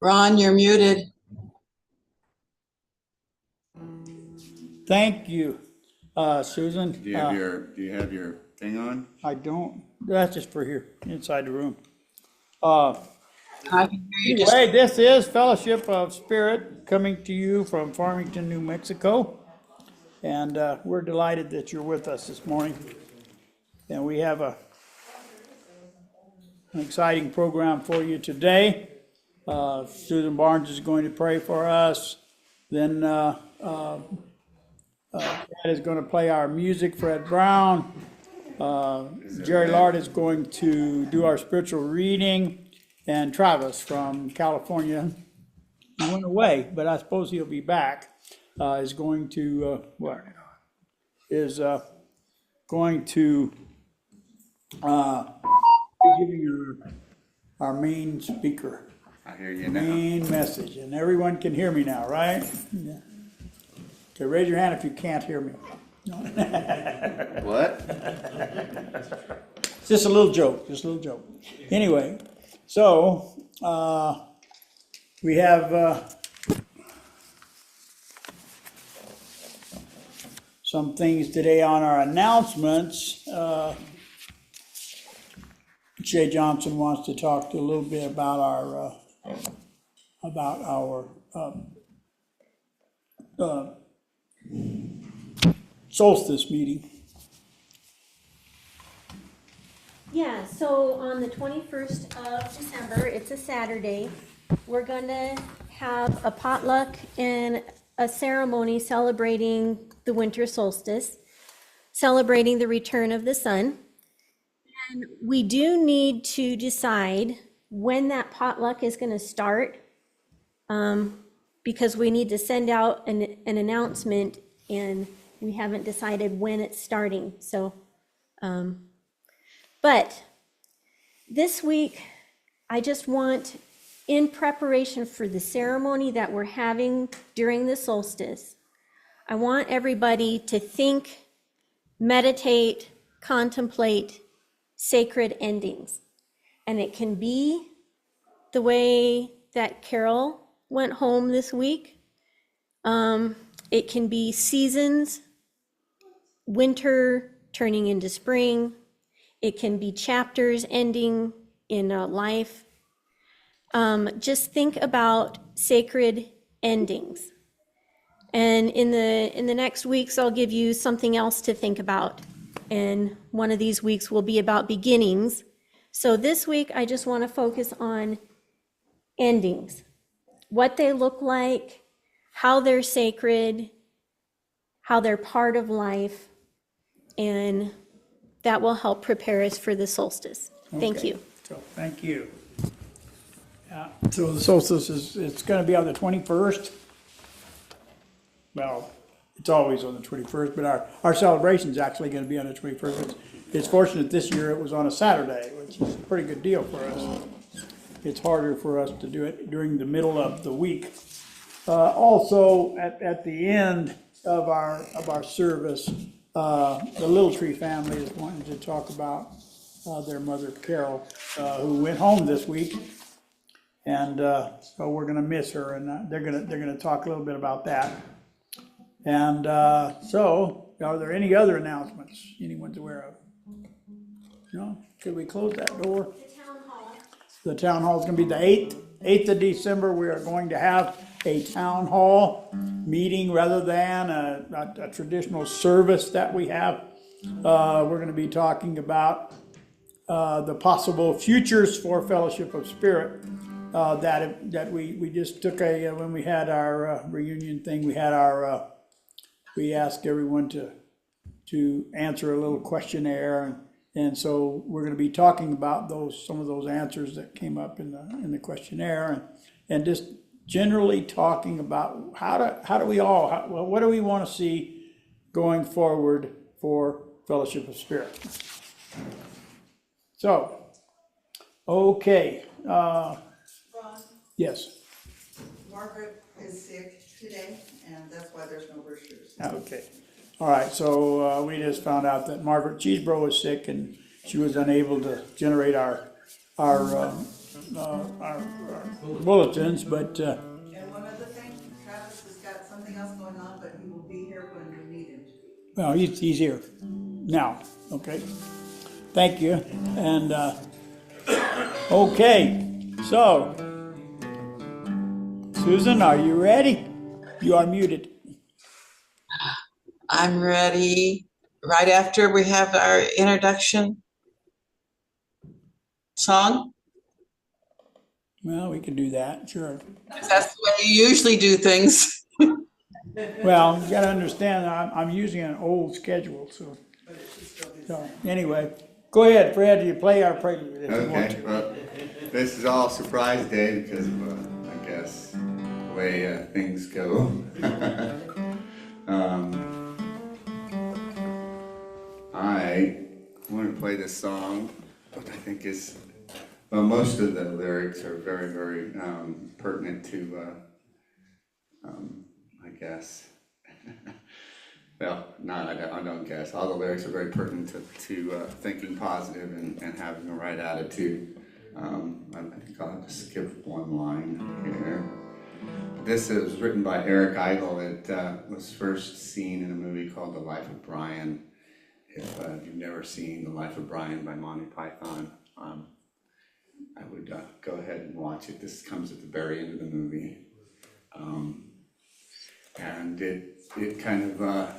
Ron, you're muted. Thank you, Susan. Do you have your thing on? I don't, that's just for here, inside the room. I can hear you just. Anyway, this is Fellowship of Spirit coming to you from Farmington, New Mexico. And we're delighted that you're with us this morning. And we have an exciting program for you today. Susan Barnes is going to pray for us. Then Brad is going to play our music, Fred Brown. Jerry Lard is going to do our spiritual reading. And Travis from California, he went away, but I suppose he'll be back, is going to, going to be giving you our main speaker. I hear you now. Main message, and everyone can hear me now, right? Yeah. Okay, raise your hand if you can't hear me. What? Just a little joke, Anyway, so we have some things today on our announcements. Jay Johnson wants to talk a little bit about our solstice meeting. Yeah, so on the 21st of December, it's a Saturday, we're gonna have a potluck and a ceremony celebrating the winter solstice, celebrating the return of the sun. And we do need to decide when that potluck is gonna start, because we need to send out an announcement, and we haven't decided when it's starting, so, but this week, I just want, in preparation for the ceremony that we're having during the solstice, I want everybody to think, meditate, contemplate sacred endings. And it can be the way that Carol went home this week. It can be seasons, winter turning into spring. It can be chapters ending in a life. Just think about sacred endings. And in the next weeks, I'll give you something else to think about. And one of these weeks will be about beginnings. So this week, I just want to focus on endings, what they look like, how they're sacred, how they're part of life, and that will help prepare us for the solstice. Thank Okay. you. So, thank you. So the solstice it's going to be on the 21st. Well, it's always on the 21st, but our celebration is actually going to be on the 21st. It's fortunate this year it was on a Saturday, which is a pretty good deal for us. It's harder for us to do it during the middle of the week. Also, at the end of our service, the Little Tree family is wanting to talk about their mother Carol, who went home this week, and so we're going to miss her, and they're going to talk a little bit about that. And so, are there any other announcements anyone's aware of? No? Could we close that door? The town hall is going to be the 8th of December. We are going to have a town hall meeting rather than a traditional service that we have. We're going to be talking about the possible futures for Fellowship of Spirit that we just took when we had our reunion thing. We asked everyone to answer a little questionnaire, and so we're going to be talking about some of those answers that came up in the questionnaire, and just generally talking about what do we want to see going forward for Fellowship of Spirit. So, okay. Ron, Yes. Margaret is sick today, and that's why there's no brochures. Okay. All right. So we just found out that Margaret Cheesebro was sick, and she was unable to generate our our bulletins, but, And one other thing, Travis has got something else going on, but he will be here when we need him to be. well, he's here now, okay? Thank you, and, okay, so, Susan, are you ready? You are muted. I'm ready. Right after we have our introduction song. Well, we can do that, sure. That's the way you usually do things. Well, you gotta understand, I'm using an old schedule, so. So, anyway, go ahead, Fred, you play our prelude if you want Okay, to. well, this is all surprise day because of, I guess, the way things go. I want to play this song, which I think is, well, most of the lyrics are very, very pertinent to, I guess. Well, I don't guess. All the lyrics are very pertinent to thinking positive and having the right attitude. I think I'll have to skip one line here. This is written by Eric Idle. It was first seen in a movie called The Life of Brian. If you've never seen The Life of Brian by Monty Python, I would go ahead and watch it. This comes at the very end of the movie. And it kind of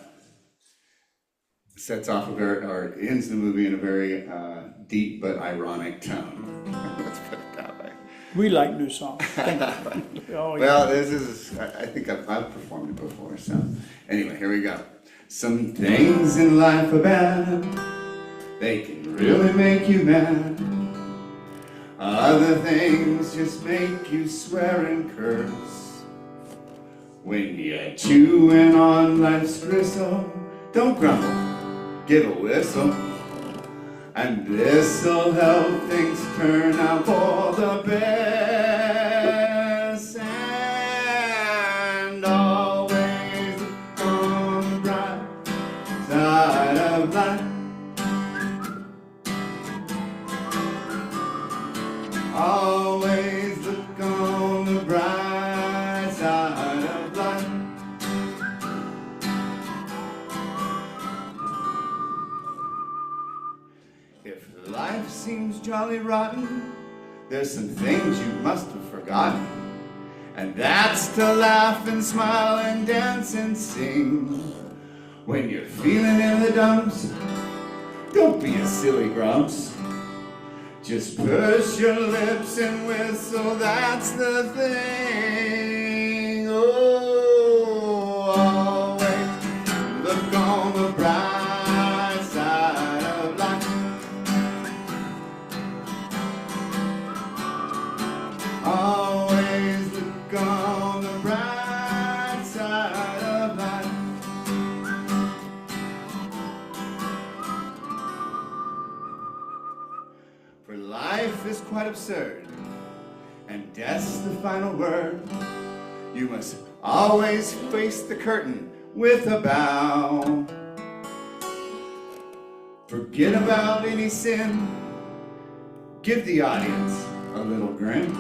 sets off or ends the movie in a very deep but ironic tone. Let's put it that way. We like new songs. Thank you. Oh, yeah. Well, this is, I think I've performed it before, so. Anyway, here we go. Some things in life are bad. They can really make you mad. Other things just make you swear and curse. When you're chewing on life's gristle, don't grumble, give a whistle. And this'll help things turn out for the best. And always look on the bright side of life. Always look on the bright side of life. If life seems jolly rotten, there's some things you must have forgotten. And that's to laugh and smile and dance and sing. When you're feeling in the dumps, don't be a silly grumps. Just push your lips and whistle, that's the thing. Oh, always look on the bright side of life. Always look on the bright side of life. For life is quite absurd, and death's the final word. You must always face the curtain with a bow. Forget about any sin. Give the audience a little grin.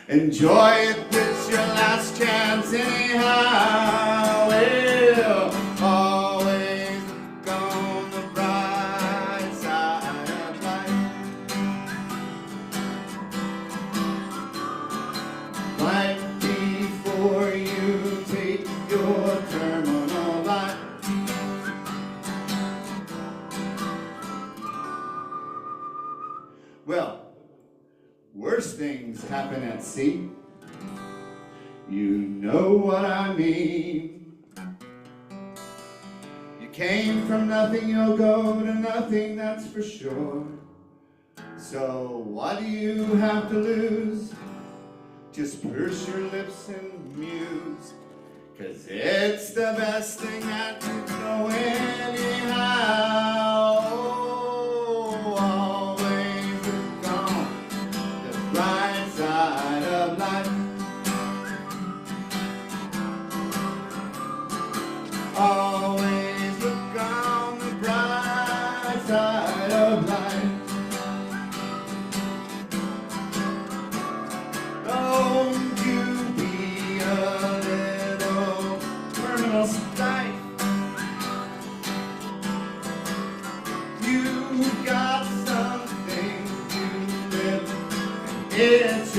Enjoy it, it's your last chance anyhow. Well, always look on the bright side of life. Right before you take your terminal life. Well, worse things happen at sea. You know what I mean. You came from nothing, you'll go to nothing, that's for sure. So what do you have to lose? Just purse your lips and muse. 'Cause it's the best thing that you know anyhow. Oh, always look on the bright side of life. Always look on the bright side of life.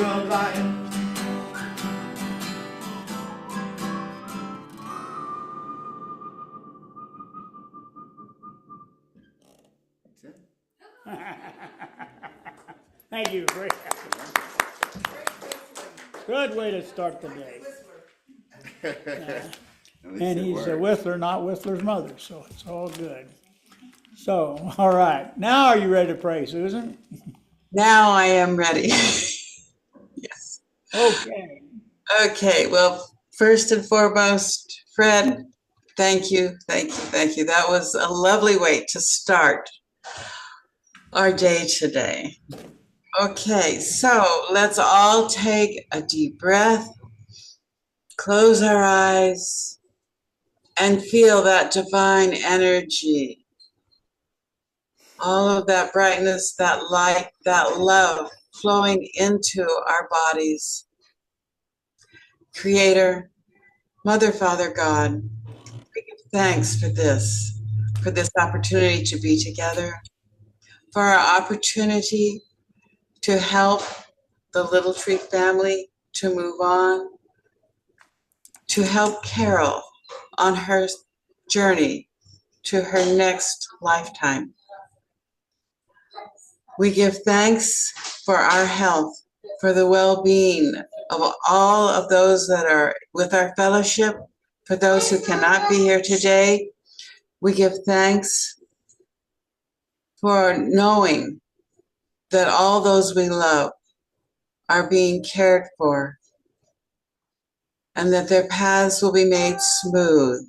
of life. Thank you, great. Good way to start the day. And he's a Whistler, not Whistler's mother, so it's all good. So, all right, now are you ready to pray, Susan? Now I am ready. Yes. Okay. Okay, well, first and foremost, Fred, thank you, thank you, thank you. That was a lovely way to start our day today. Okay, so let's all take a deep breath, close our eyes, and feel that divine energy. All of that brightness, that light, that love flowing into our bodies. Creator, Mother, Father, God, we give thanks for this opportunity to be together, for our opportunity to help the Little Tree family to move on, to help Carol on her journey to her next lifetime. We give thanks for our health, for the well-being of all of those that are with our fellowship, for those who cannot be here today. We give thanks for knowing that all those we love are being cared for and that their paths will be made smooth.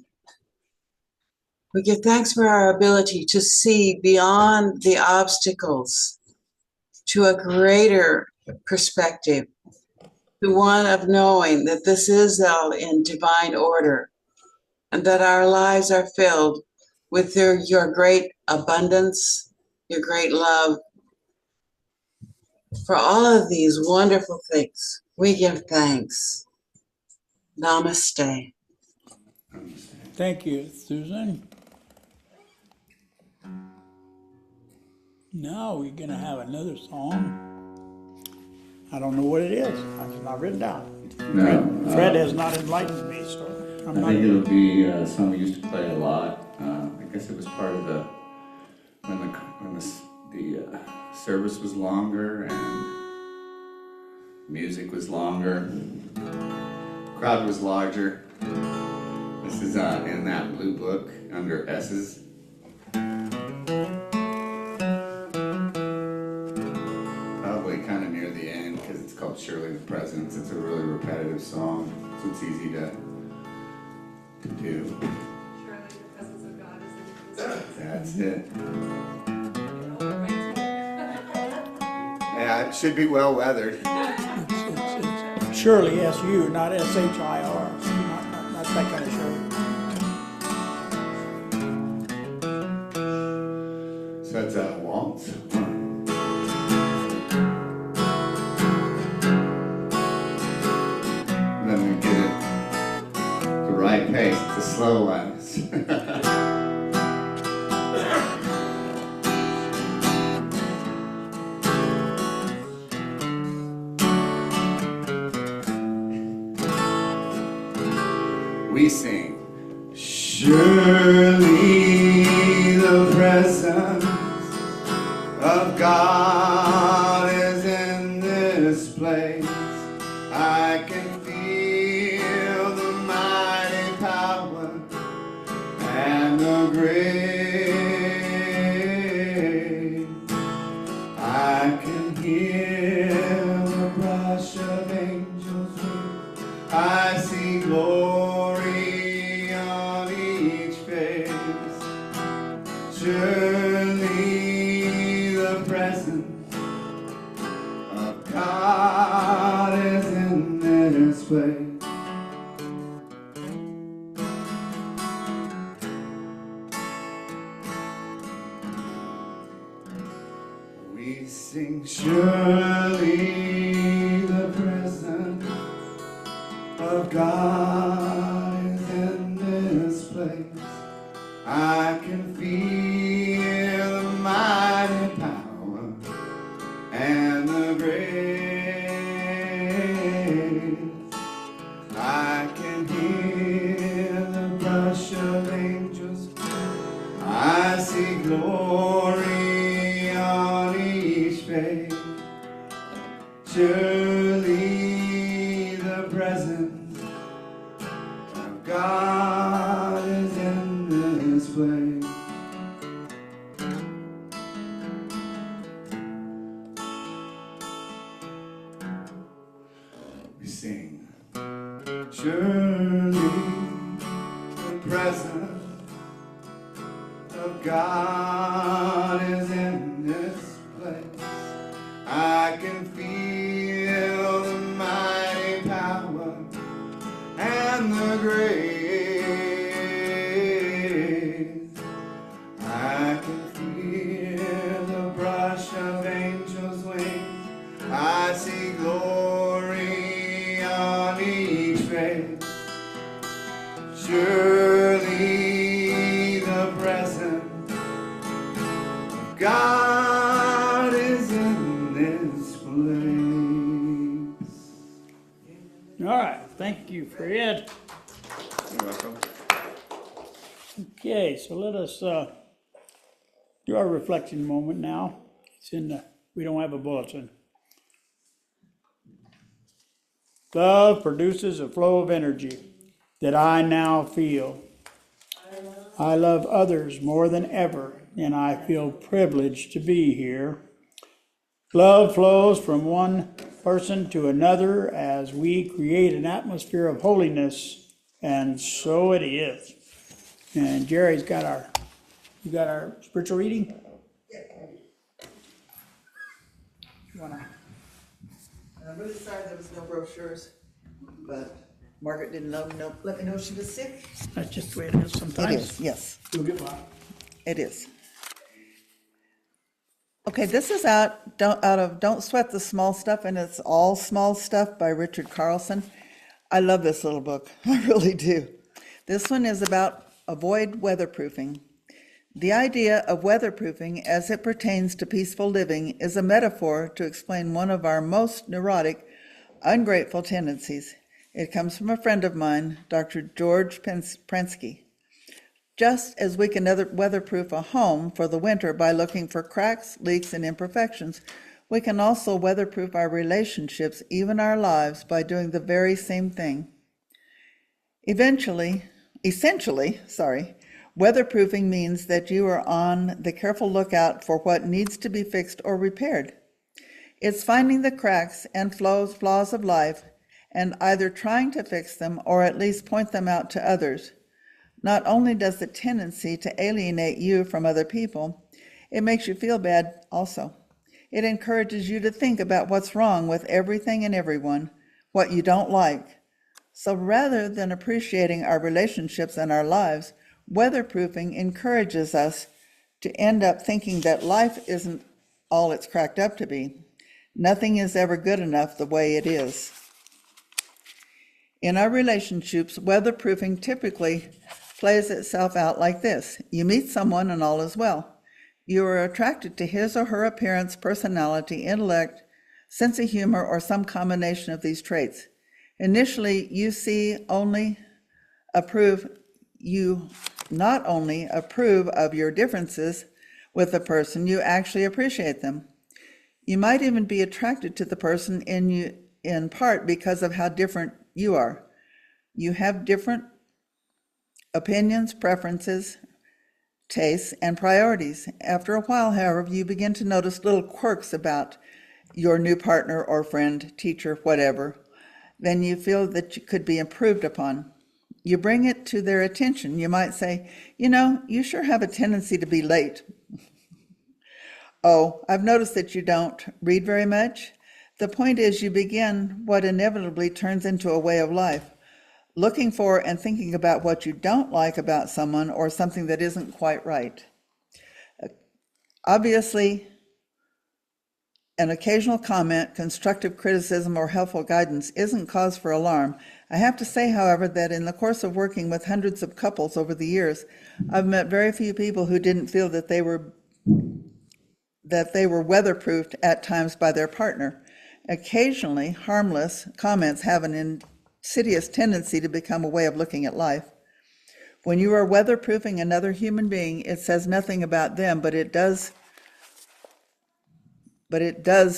We give thanks for our ability to see beyond the obstacles to a greater perspective, to one of knowing that this is all in divine order and that our lives are filled with your great abundance, your great love. For all of these wonderful things, we give thanks. Namaste. Thank you, Susan. Now we're gonna have another song. I don't know what it is. It's not written down. No, Fred has not enlightened me, so I'm I not. think it'll be a song we used to play a lot. I guess it was part of when the service was longer and music was longer, crowd was larger. This is in that blue book under S's. Probably kind of near the end because it's called Surely the Presence. It's a really repetitive song, so it's easy to do. Surely the presence of God is in this. That's it. Yeah, it should be well weathered. It's Shirley, S-U, not S-H-I-R. Not that kind of Shirley. So that's a waltz. Let me get it the right pace. It's a slow one. We sing. Surely the presence of God is in this place. I can feel the mighty power and the grace. I can hear the rush of angels' wings. I see glory on each face. Surely the presence of God is in this place. We sing, surely the presence of God is in this place. I can feel the mighty power and the grace. Surely the presence of God is in this place. I can feel the mighty power and the grace. I can feel the brush of angels' wings. I see glory on each face. Surely the presence of God is in this place. All right, thank you, Fred. You're welcome. Okay, so let us do our reflection moment now. It's in the, we don't have a bulletin. Love produces a flow of energy that I now feel. I love others more than ever, and I feel privileged to be here. Love flows from one person to another as we create an atmosphere of holiness, and so it is. And Jerry's got you got our spiritual reading? You wanna? And I'm really sorry there was no brochures, but Margaret didn't let me know she was sick. That's just the way it is sometimes. It is, yes, You'll get one. it is. Okay, this is out of Don't Sweat the Small Stuff, and it's All Small Stuff by Richard Carlson. I love this little book, I really do. This one is about avoid weatherproofing. The idea of weatherproofing as it pertains to peaceful living is a metaphor to explain one of our most neurotic, ungrateful tendencies. It comes from a friend of mine, Dr. George Prensky. Just as we can weatherproof a home for the winter by looking for cracks, leaks, and imperfections, we can also weatherproof our relationships, even our lives, by doing the very same thing. Essentially, weatherproofing means that you are on the careful lookout for what needs to be fixed or repaired. It's finding the cracks and flaws of life and either trying to fix them or at least point them out to others. Not only does the tendency to alienate you from other people, it makes you feel bad also. It encourages you to think about what's wrong with everything and everyone, what you don't like. So rather than appreciating our relationships and our lives, weatherproofing encourages us to end up thinking that life isn't all it's cracked up to be. Nothing is ever good enough the way it is. In our relationships, weatherproofing typically plays itself out like this. You meet someone and all is well. You are attracted to his or her appearance, personality, intellect, sense of humor, or some combination of these traits. Initially, you not only approve of your differences with the person, you actually appreciate them. You might even be attracted to the person in part because of how different you are. You have different opinions, preferences, tastes, and priorities. After a while, however, you begin to notice little quirks about your new partner or friend, teacher, whatever. Then you feel that you could be improved upon. You bring it to their attention. You might say, you sure have a tendency to be late. Oh, I've noticed that you don't read very much. The point is you begin what inevitably turns into a way of life, looking for and thinking about what you don't like about someone or something that isn't quite right. Obviously, an occasional comment, constructive criticism, or helpful guidance isn't cause for alarm. I have to say, however, that in the course of working with hundreds of couples over the years, I've met very few people who didn't feel that they were weatherproofed at times by their partner. Occasionally, harmless comments have an insidious tendency to become a way of looking at life. When you are weatherproofing another human being, it says nothing about them, but it does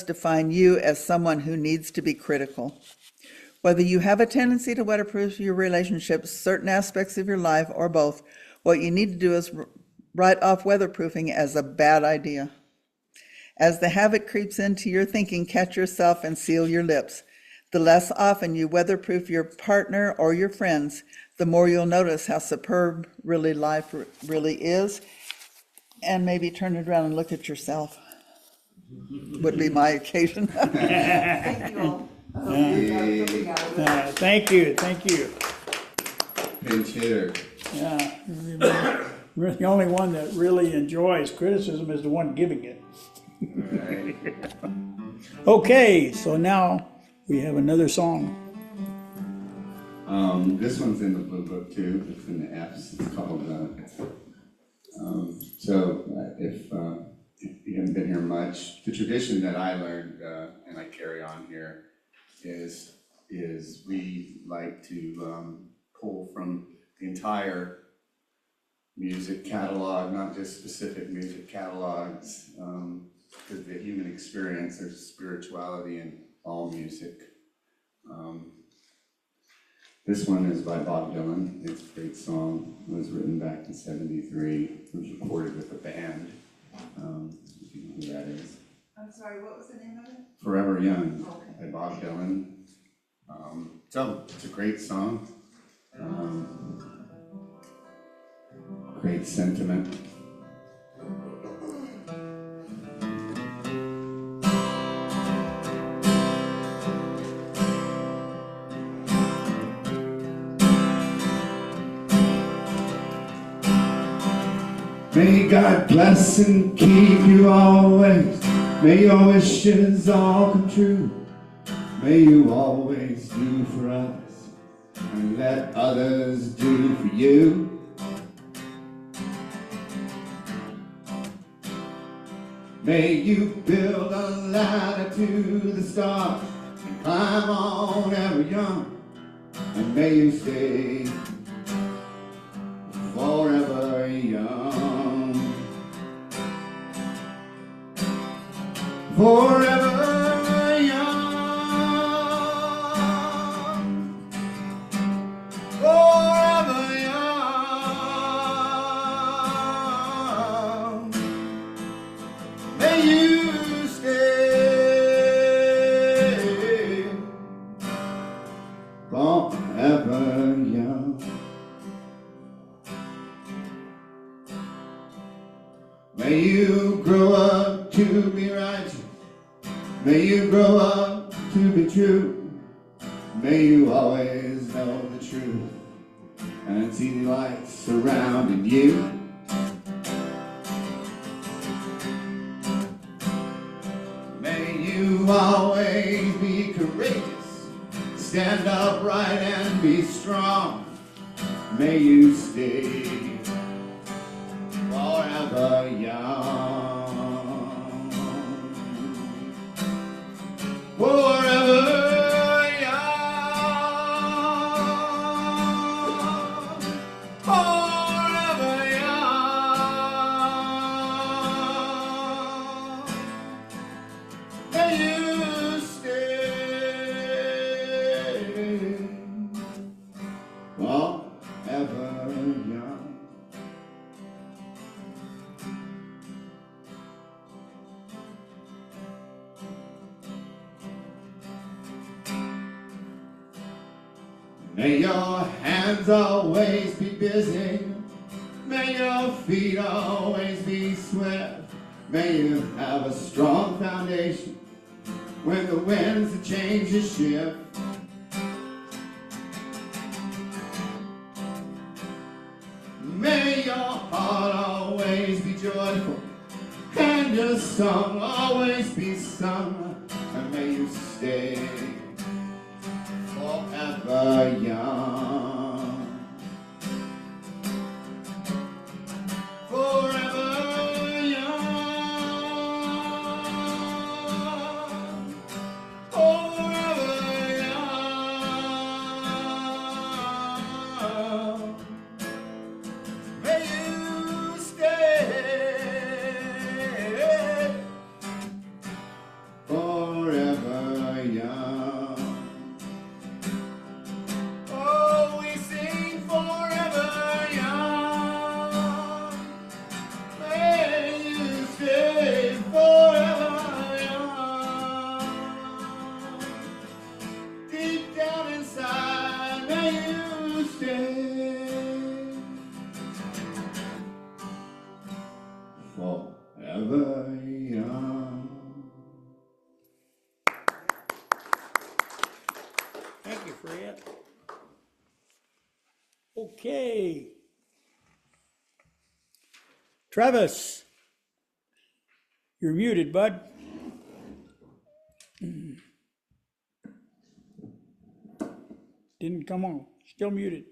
define you as someone who needs to be critical. Whether you have a tendency to weatherproof your relationships, certain aspects of your life, or both, what you need to do is write off weatherproofing as a bad idea. As the habit creeps into your thinking, catch yourself and seal your lips. The less often you weatherproof your partner or your friends, the more you'll notice how superb really life really is, and maybe turn it around and look at yourself. Would be my occasion. Thank you all. Thank you, thank you. Pinch hitter. Yeah, the only one that really enjoys criticism is the one giving it. Right. Okay, so now we have another song. This one's in the blue book too. It's in the F's. It's called. If you haven't been here much, the tradition that I learned and I carry on here is we like to pull from the entire music catalog, not just specific music catalogs, because the human experience, there's spirituality in all music. This one is by Bob Dylan. It's a great song. It was written back in '73. It was recorded with a band. If you know who that is. I'm sorry, what was the name of it? Forever Young Okay. by Bob Dylan. So it's a great song. Great sentiment. May God bless and keep you always. May your wishes all come true. May you always do for others and let others do for you. May you build a ladder to the stars and climb on ever young. And may you stay forever young. Forever young. Forever young. May you stay forever young. May you grow up to be righteous. May you grow up to be true. May you always know the truth and see the light surrounding you. May you always be courageous, stand upright and be strong. May you stay forever young. Forever young. Forever young. May you stay forever young. May your hands always be busy. May your feet always be swift. May you have a strong foundation when the winds of change shift. May your heart always be joyful and your song always be sung. And may you stay forever young. Forever young. Forever young. May you stay forever young. Oh, forever young. Thank you, Fred. Okay. Travis, you're muted, bud. Didn't come on. Still muted.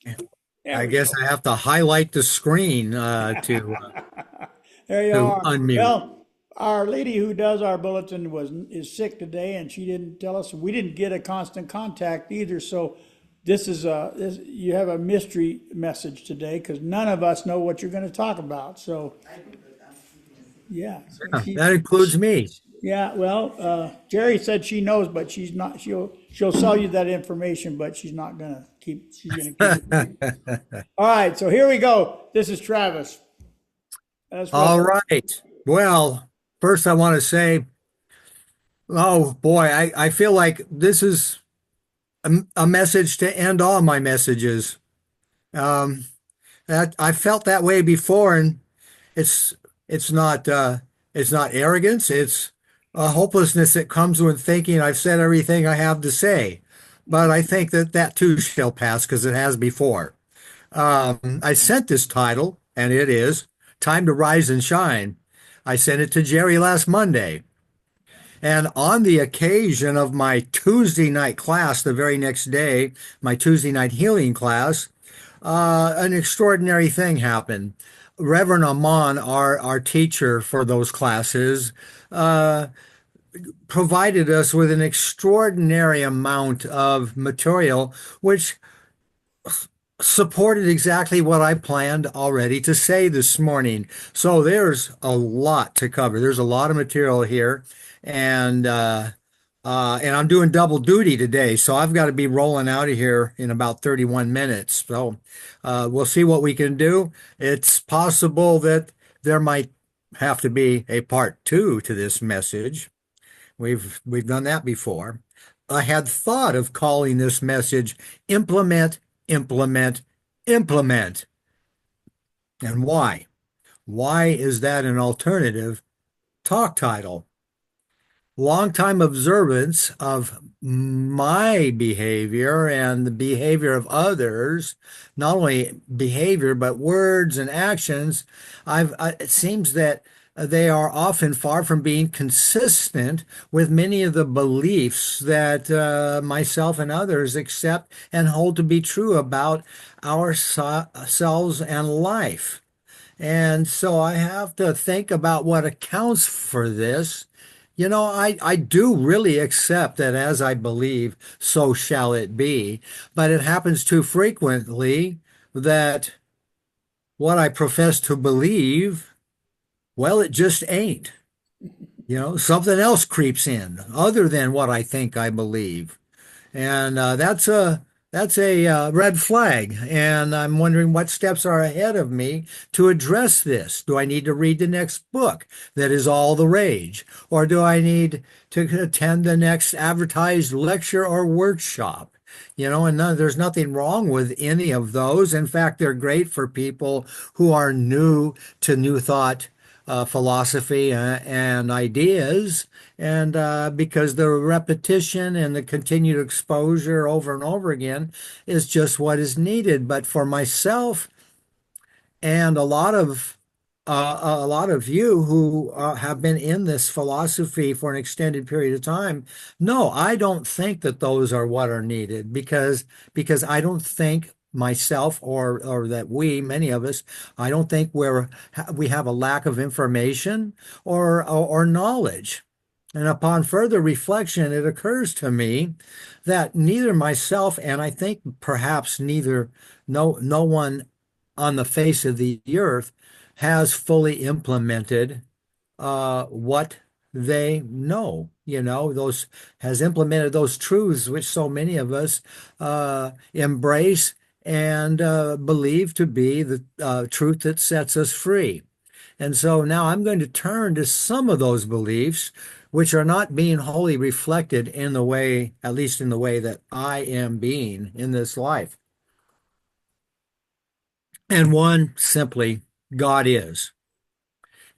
There I we guess go. I have to highlight the screen There you to are. unmute. Well, our lady who does our bulletin is sick today, and she didn't tell us. We didn't get a constant contact either. So you have a mystery message today because none of us know what you're going to talk about. So yeah, That includes me. yeah. Well, Jerry said she knows, but she's not. She'll sell you that information, but she's not going to keep. She's going to keep it. All right. So here we go. This is Travis. That's what. All right. Well, first I want to say, oh boy, I feel like this is a message to end all my messages. Um, that I felt that way before, and it's it's not it's not arrogance. It's a hopelessness that comes with thinking I've said everything I have to say. But I think that that too shall pass because it has before. I sent this title, and it is Time to Rise and Shine. I sent it to Jerry last Monday. And on the occasion of my Tuesday night class, the very next day, my Tuesday night healing class, an extraordinary thing happened. Reverend Amon, our teacher for those classes, uh, provided us with an extraordinary amount of material, which supported exactly what I planned already to say this morning. So there's a lot to cover. There's a lot of material here, and and I'm doing double duty today, so I've got to be rolling out of here in about 31 minutes. So we'll see what we can do. It's possible that there might have to be a part two to this message. We've done that before. I had thought of calling this message Implement, Implement, Implement. And why? Why is that an alternative talk title? Longtime observance of my behavior and the behavior of others, not only behavior, but words and actions, it seems that they are often far from being consistent with many of the beliefs that myself and others accept and hold to be true about ourselves and life. And so I have to think about what accounts for this. You know, I do really accept that as I believe, so shall it be. But it happens too frequently that what I profess to believe, well, it just ain't. You know, something else creeps in other than what I think I believe. And that's a red flag. And I'm wondering what steps are ahead of me to address this. Do I need to read the next book that is all the rage? Or do I need to attend the next advertised lecture or workshop? You know, and there's nothing wrong with any of those. In fact, they're great for people who are new to New Thought philosophy and ideas, and because the repetition and the continued exposure over and over again is just what is needed. But for myself and a lot of you who have been in this philosophy for an extended period of time, no, I don't think that those are what are needed because I don't think myself or that many of us, I don't think we have a lack of information or knowledge. And upon further reflection, it occurs to me that neither myself and I think perhaps neither no one on the face of the earth has fully implemented what they know. You know, those has implemented those truths which so many of us embrace and believe to be the truth that sets us free. And so now I'm going to turn to some of those beliefs which are not being wholly reflected in the way, at least in the way that I am being in this life. And one simply, God is.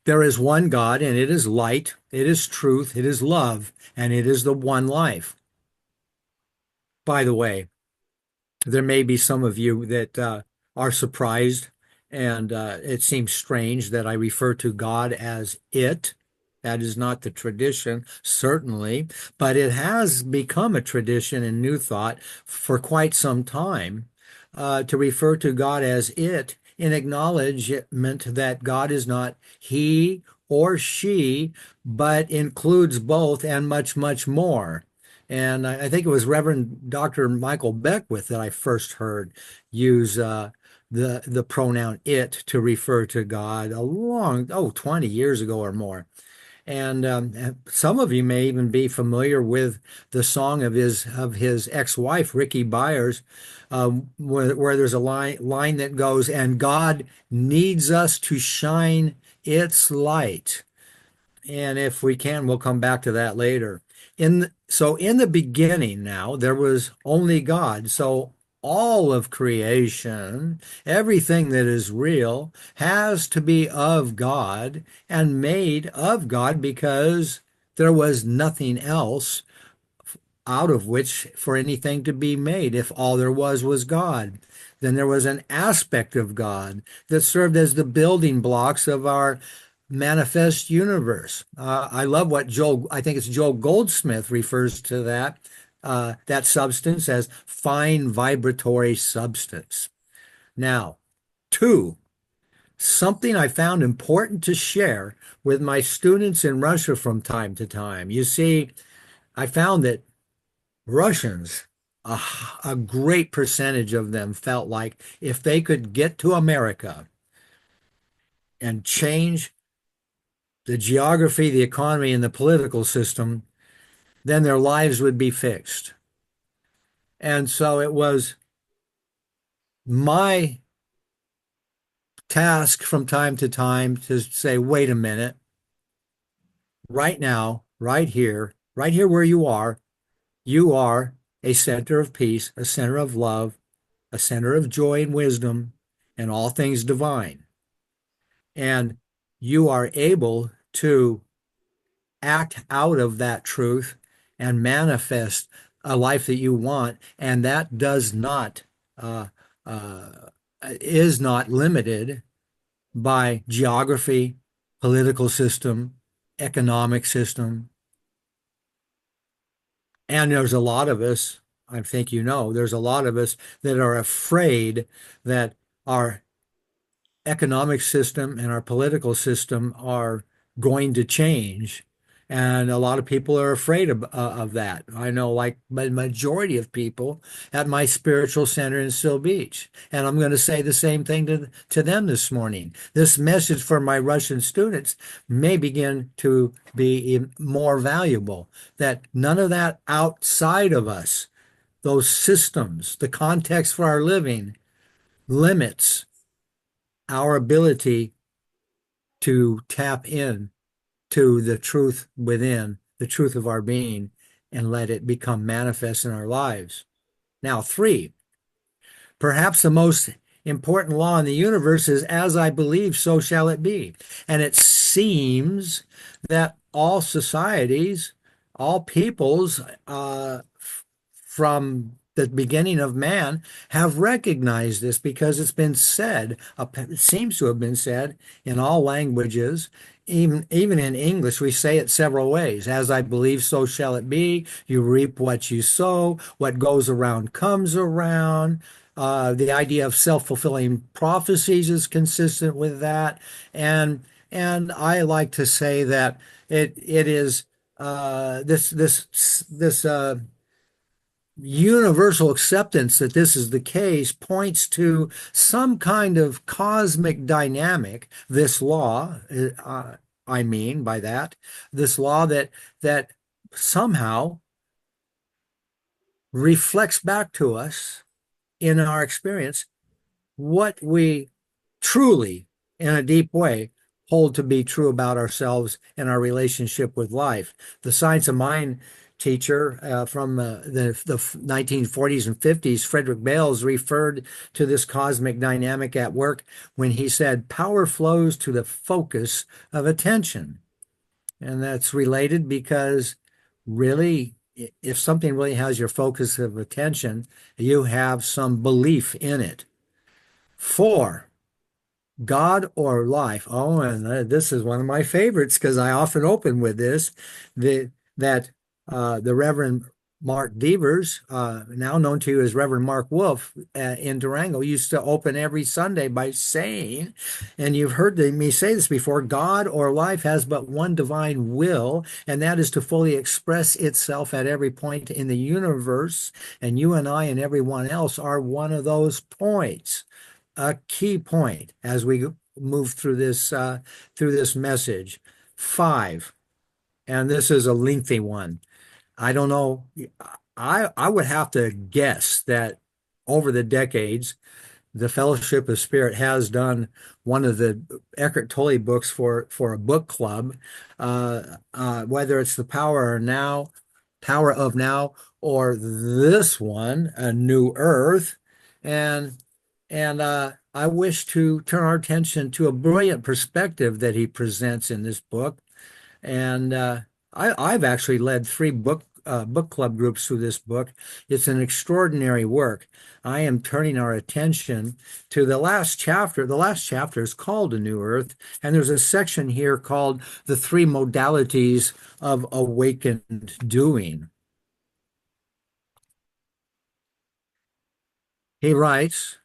There is one God, and it is light, it is truth, it is love, and it is the one life. By the way, there may be some of you that are surprised, and it seems strange that I refer to God as it. That is not the tradition, certainly, but it has become a tradition in New Thought for quite some time to refer to God as it in acknowledgement that God is not he or she, but includes both and much, much more. And I think it was Reverend Dr. Michael Beckwith that I first heard use the pronoun it to refer to God a long, 20 years ago or more. And some of you may even be familiar with the song of his ex-wife, Ricky Byers, where there's a line that goes, "And God needs us to shine its light." And if we can, we'll come back to that later. So in the beginning now, there was only God. So all of creation, everything that is real, has to be of God and made of God because there was nothing else out of which for anything to be made. If all there was God, then there was an aspect of God that served as the building blocks of our manifest universe. I love what I think it's Joel Goldsmith refers to that substance as fine vibratory substance. Now, two, something I found important to share with my students in Russia from time to time. You see, I found that Russians, a great percentage of them felt like if they could get to America and change the geography, the economy, and the political system, then their lives would be fixed. And so it was my task from time to time to say, wait a minute, right now, right here where you are a center of peace, a center of love, a center of joy and wisdom, and all things divine. And you are able to act out of that truth and manifest a life that you want, and that does not is not limited by geography, political system, economic system. And there's a lot of us, I think there's a lot of us that are afraid that our economic system and our political system are going to change. And a lot of people are afraid of that. I know, like the majority of people at my spiritual center in Seal Beach. And I'm going to say the same thing to them this morning. This message for my Russian students may begin to be more valuable, that none of that outside of us, those systems, the context for our living, limits our ability to tap in to the truth within, the truth of our being, and let it become manifest in our lives. Now, three, perhaps the most important law in the universe is, as I believe, so shall it be. And it seems that all societies, all peoples, from the beginning of man have recognized this, because it's been said, it seems to have been said in all languages. Even in English, we say it several ways. As I believe, so shall it be. You reap what you sow. What goes around comes around. The idea of self-fulfilling prophecies is consistent with that. And I like to say that it is this universal acceptance that this is the case points to some kind of cosmic dynamic, this law, I mean by that, this law that somehow reflects back to us in our experience what we truly, in a deep way, hold to be true about ourselves and our relationship with life. The science of mind teacher from the 1940s and 50s, Frederick Bales, referred to this cosmic dynamic at work when he said, power flows to the focus of attention. And that's related because really, if something really has your focus of attention, you have some belief in it. 4, God or life. Oh, and this is one of my favorites because I often open with this, that the Reverend Mark Devers, now known to you as Reverend Mark Wolf in Durango, used to open every Sunday by saying, and you've heard me say this before, God or life has but one divine will, and that is to fully express itself at every point in the universe, and you and I and everyone else are one of those points. A key point as we move through this message. 5, and this is a lengthy one. I don't know. I would have to guess that over the decades, the Fellowship of Spirit has done one of the Eckhart Tolle books for a book club, whether it's the Power of Now, or this one, A New Earth, and I wish to turn our attention to a brilliant perspective that he presents in this book. And I've actually led 3 book club groups through this book. It's an extraordinary work. I am turning our attention to the last chapter. The last chapter is called A New Earth, and there's a section here called The 3 Modalities of Awakened Doing. He writes,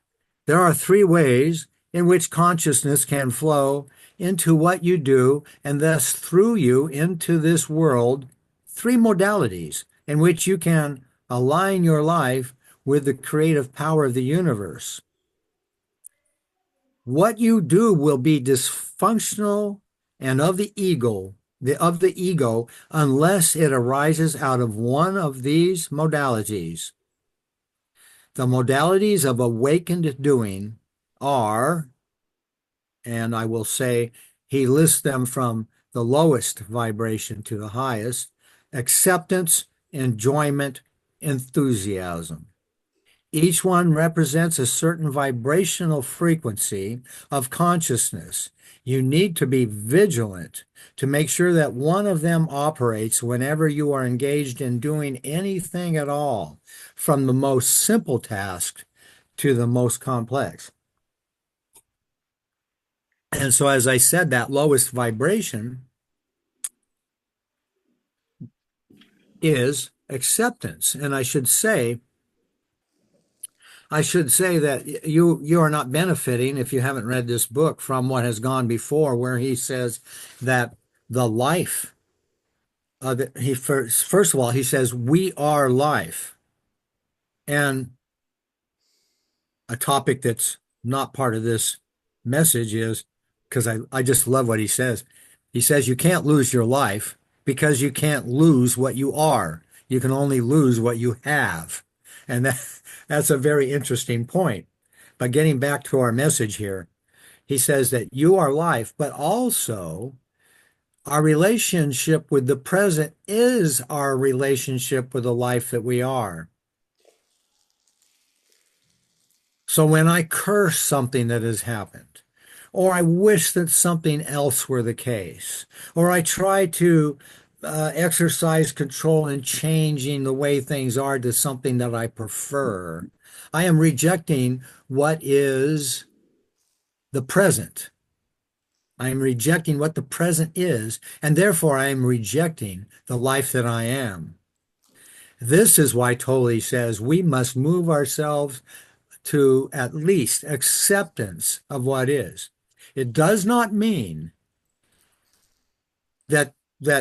there are 3 ways in which consciousness can flow into what you do and thus through you into this world. 3 modalities in which you can align your life with the creative power of the universe. What you do will be dysfunctional and of the ego, unless it arises out of one of these modalities. The modalities of awakened doing are, and I will say he lists them from the lowest vibration to the highest: acceptance, enjoyment, enthusiasm. Each one represents a certain vibrational frequency of consciousness. You need to be vigilant to make sure that one of them operates whenever you are engaged in doing anything at all, from the most simple task to the most complex. And so, as I said, that lowest vibration is acceptance. And I should say that you are not benefiting, if you haven't read this book, from what has gone before, where he says that the life, first of all, he says, we are life. And a topic that's not part of this message is, because I just love what he says. He says you can't lose your life because you can't lose what you are. You can only lose what you have. And that's a very interesting point. But getting back to our message here, he says that you are life, but also our relationship with the present is our relationship with the life that we are. So when I curse something that has happened, or I wish that something else were the case, or I try to exercise control in changing the way things are to something that I prefer, I am rejecting what is the present. I am rejecting what the present is, and therefore I am rejecting the life that I am. This is why Tolle says we must move ourselves to at least acceptance of what is. It does not mean that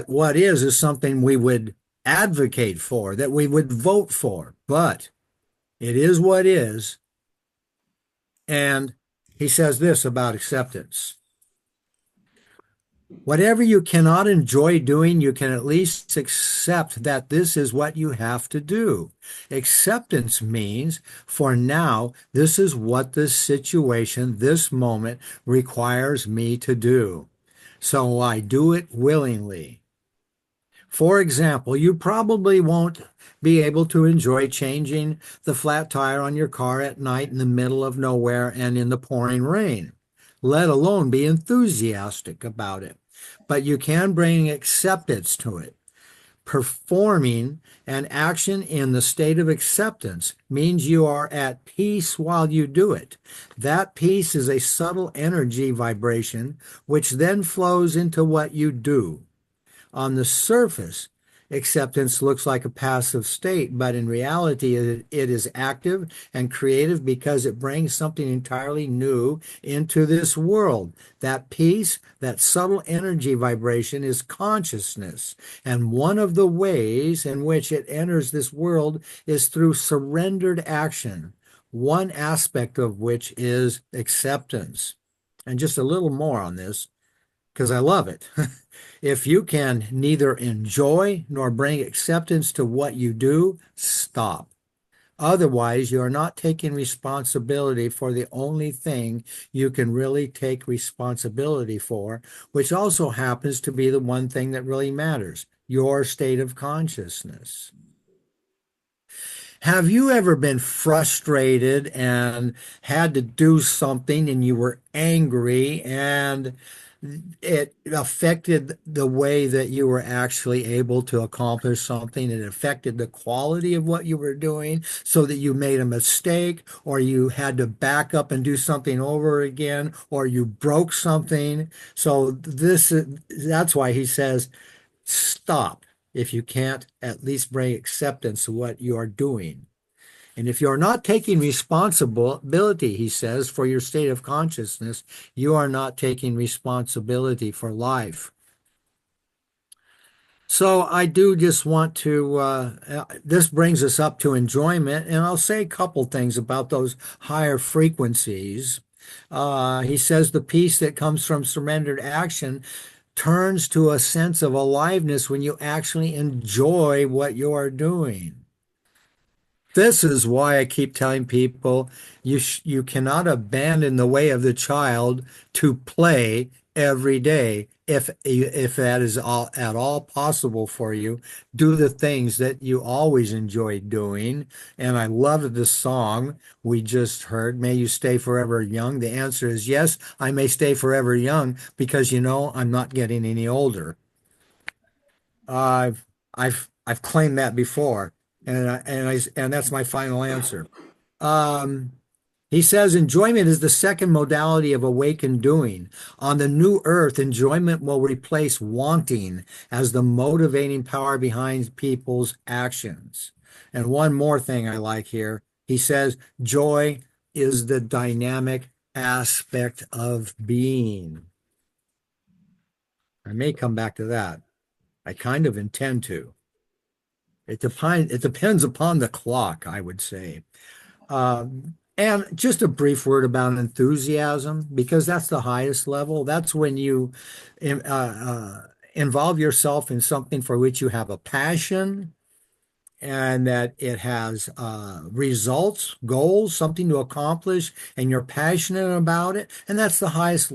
what is something we would advocate for, that we would vote for, but it is what is. And he says this about acceptance. Whatever you cannot enjoy doing, you can at least accept that this is what you have to do. Acceptance means, for now, this is what this situation, this moment, requires me to do. So I do it willingly. For example, you probably won't be able to enjoy changing the flat tire on your car at night in the middle of nowhere and in the pouring rain, let alone be enthusiastic about it. But you can bring acceptance to it. Performing an action in the state of acceptance means you are at peace while you do it. That peace is a subtle energy vibration which then flows into what you do. On the surface, acceptance looks like a passive state, but in reality, it is active and creative because it brings something entirely new into this world. That peace, that subtle energy vibration is consciousness. And one of the ways in which it enters this world is through surrendered action, one aspect of which is acceptance. And just a little more on this, because I love it. If you can neither enjoy nor bring acceptance to what you do, stop. Otherwise, you are not taking responsibility for the only thing you can really take responsibility for, which also happens to be the one thing that really matters, your state of consciousness. Have you ever been frustrated and had to do something and you were angry and it affected the way that you were actually able to accomplish something? It affected the quality of what you were doing so that you made a mistake, or you had to back up and do something over again, or you broke something. So that's why he says, stop if you can't at least bring acceptance to what you are doing. And if you're not taking responsibility, he says, for your state of consciousness, you are not taking responsibility for life. So I do just want to, this brings us up to enjoyment, and I'll say a couple things about those higher frequencies. He says the peace that comes from surrendered action turns to a sense of aliveness when you actually enjoy what you are doing. This is why I keep telling people you cannot abandon the way of the child to play every day. If that is at all possible for you, do the things that you always enjoy doing. And I love the song we just heard, May You Stay Forever Young. The answer is yes, I may stay forever young because, I'm not getting any older. I've claimed that before. And that's my final answer. He says enjoyment is the second modality of awakened doing. On the new earth, enjoyment will replace wanting as the motivating power behind people's actions. And one more thing I like here. He says joy is the dynamic aspect of being. I may come back to that. I kind of intend to. It depends upon the clock, I would say. And just a brief word about enthusiasm, because that's the highest level. That's when you involve yourself in something for which you have a passion and that it has results, goals, something to accomplish, and you're passionate about it. And that's the highest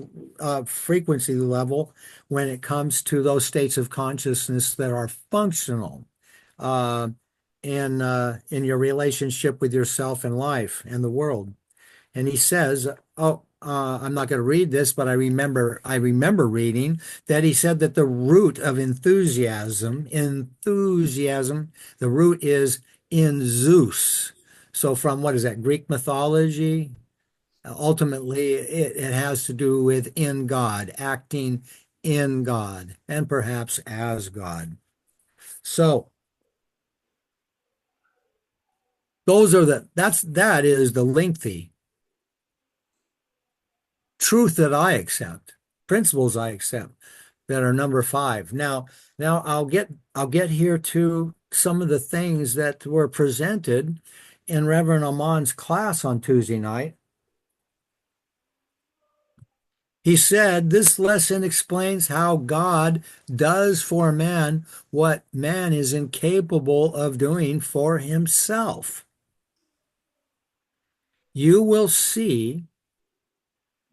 frequency level when it comes to those states of consciousness that are functional. In your relationship with yourself and life and the world. And he says, I'm not going to read this, but I remember reading that he said that the root of enthusiasm, the root is in Zeus. So from what is that, Greek mythology? Ultimately, it has to do with in God, acting in God, and perhaps as God. So that is the lengthy truth that I accept, principles I accept that are number 5. Now I'll get here to some of the things that were presented in Reverend Amon's class on Tuesday night. He said, this lesson explains how God does for man what man is incapable of doing for himself. You will see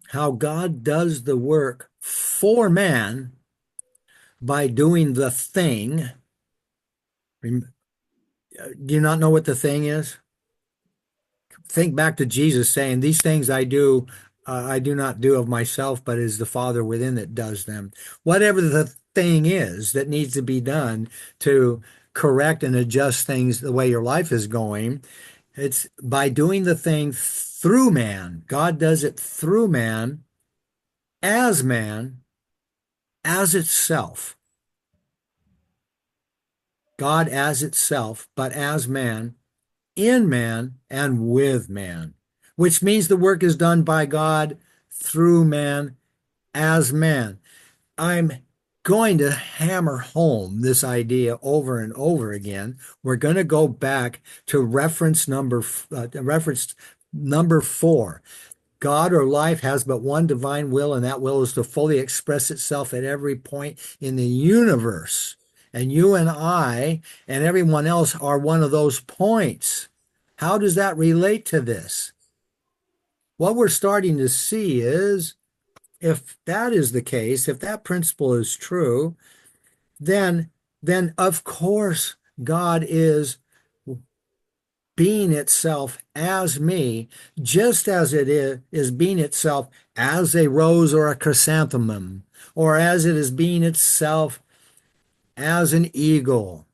how God does the work for man by doing the thing Rem- Do you not know what the thing is? Think back to Jesus saying, "These things I do not do of myself, but it is the Father within that does them." Whatever the thing is that needs to be done to correct and adjust things the way your life is going, it's by doing the thing through man. God does it through man, as itself. God as itself, but as man, in man, and with man, which means the work is done by God through man as man. I'm going to hammer home this idea over and over again. We're going to go back to reference number 4. God or life has but one divine will, and that will is to fully express itself at every point in the universe. And you and I and everyone else are one of those points. How does that relate to this? What we're starting to see is, if that is the case, if that principle is true, then of course God is being itself as me, just as it is being itself as a rose or a chrysanthemum, or as it is being itself as an eagle,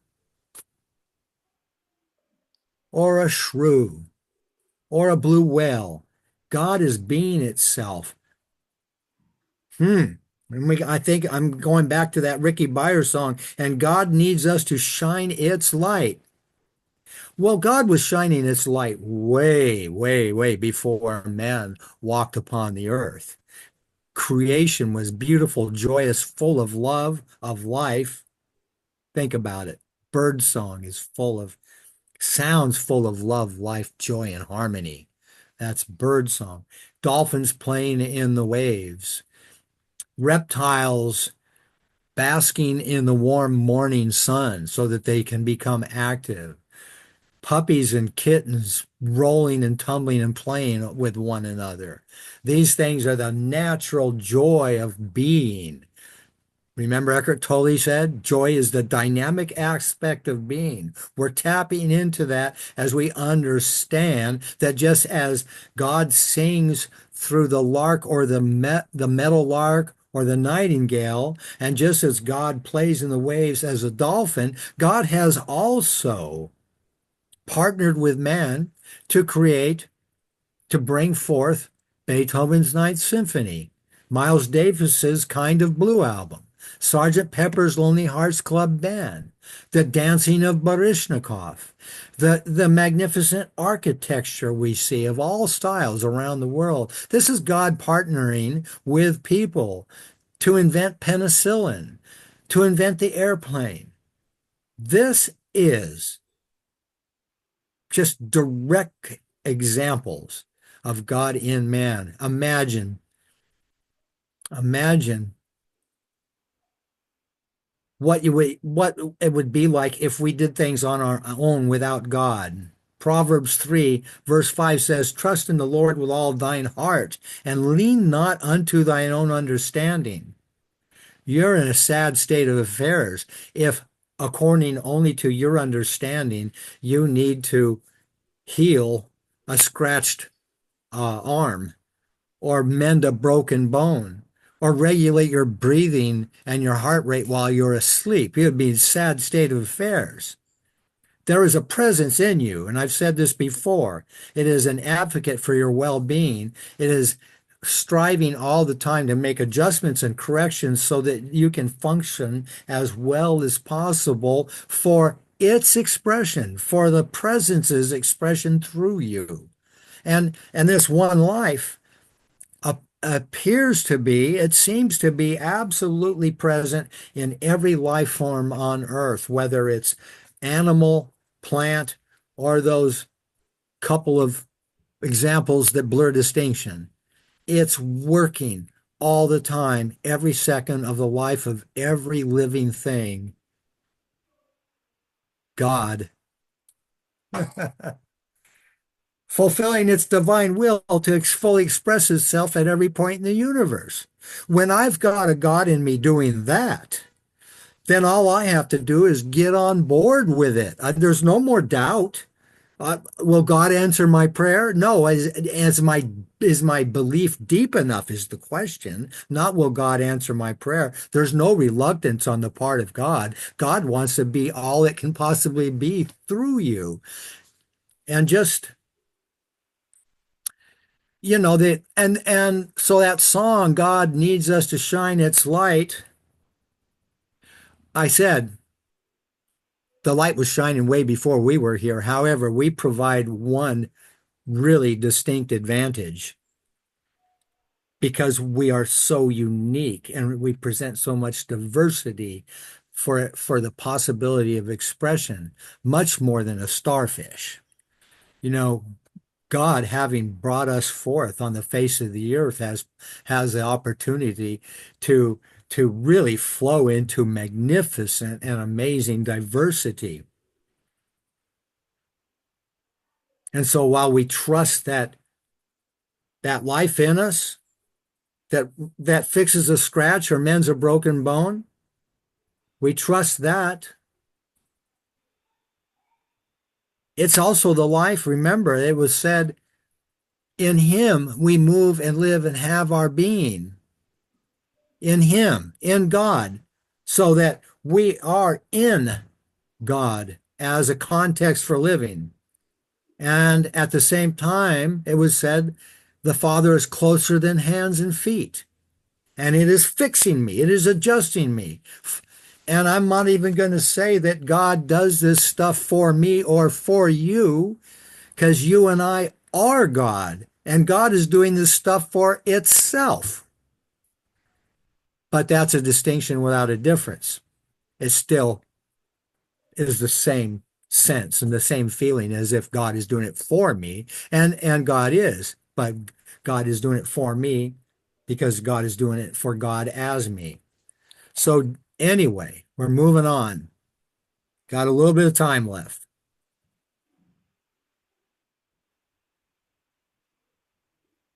or a shrew, or a blue whale. God is being itself. I think I'm going back to that Ricky Byers song, and God needs us to shine its light. Well, God was shining its light way, way, way before man walked upon the earth. Creation was beautiful, joyous, full of love, of life. Think about it. Bird song is full of sounds, full of love, life, joy, and harmony. That's bird song. Dolphins playing in the waves. Reptiles basking in the warm morning sun so that they can become active. Puppies and kittens rolling and tumbling and playing with one another. These things are the natural joy of being. Remember Eckhart Tolle said, joy is the dynamic aspect of being. We're tapping into that as we understand that just as God sings through the lark or the meadow lark or the nightingale, and just as God plays in the waves as a dolphin, God has also partnered with man to bring forth Beethoven's Ninth Symphony, Miles Davis's Kind of Blue album, Sgt. Pepper's Lonely Hearts Club Band, the dancing of Baryshnikov, the magnificent architecture we see of all styles around the world. This is God partnering with people to invent penicillin, to invent the airplane. This is just direct examples of God in man. Imagine what it would be like if we did things on our own without God. Proverbs 3 verse 5 says, "Trust in the Lord with all thine heart, and lean not unto thine own understanding." You're in a sad state of affairs if, according only to your understanding, you need to heal a scratched arm, or mend a broken bone, or regulate your breathing and your heart rate while you're asleep. It would be a sad state of affairs. There is a presence in you, and I've said this before. It is an advocate for your well-being. It is striving all the time to make adjustments and corrections so that you can function as well as possible for its expression, for the presence's expression through you. And this one life it seems to be absolutely present in every life form on earth, whether it's animal, plant, or those couple of examples that blur distinction. It's working all the time, every second of the life of every living thing. God. Fulfilling its divine will to fully express itself at every point in the universe. When I've got a God in me doing that, then all I have to do is get on board with it. There's no more doubt. Will God answer my prayer? No. Is my belief deep enough is the question. Not will God answer my prayer. There's no reluctance on the part of God. God wants to be all it can possibly be through you. And just, and so that song, God needs us to shine its light. I said, the light was shining way before we were here. However, we provide one really distinct advantage because we are so unique and we present so much diversity for the possibility of expression, much more than a starfish. You know, God, having brought us forth on the face of the earth, has the opportunity to really flow into magnificent and amazing diversity. And so while we trust that life in us that fixes a scratch or mends a broken bone, we trust that. It's also the life. Remember, it was said, in him we move and live and have our being. In him, in God, so that we are in God as a context for living. And at the same time, it was said, the Father is closer than hands and feet. And it is fixing me. It is adjusting me. And I'm not even going to say that God does this stuff for me or for you, because you and I are God. And God is doing this stuff for itself. But that's a distinction without a difference. It still is the same sense and the same feeling as if God is doing it for me. And God is. But God is doing it for me because God is doing it for God as me. So anyway, we're moving on. Got a little bit of time left.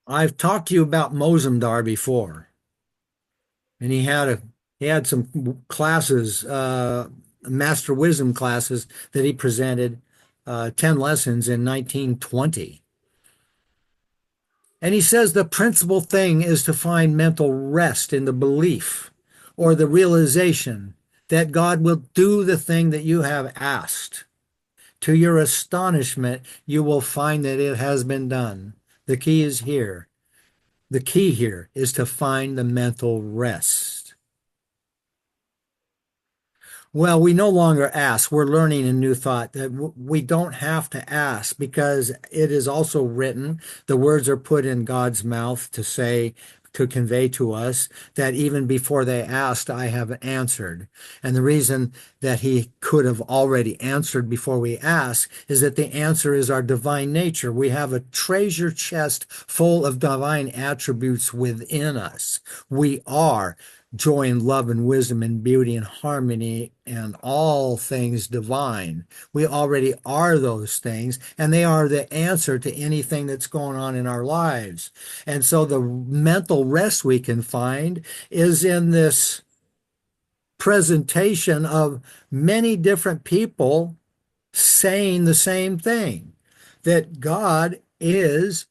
I've talked to you about Mozumdar before, and he had some classes, Master Wisdom classes that he presented, 10 lessons in 1920. And he says the principal thing is to find mental rest in the belief or the realization that God will do the thing that you have asked. To your astonishment, you will find that it has been done. The key is here. The key here is to find the mental rest. Well, we no longer ask. We're learning a new thought that we don't have to ask because it is also written. The words are put in God's mouth to convey to us that even before they asked, I have answered. And the reason that he could have already answered before we ask is that the answer is our divine nature. We have a treasure chest full of divine attributes within us. We are joy and love and wisdom and beauty and harmony and all things divine. We already are those things, and they are the answer to anything that's going on in our lives. And so the mental rest we can find is in this presentation of many different people saying the same thing, that God is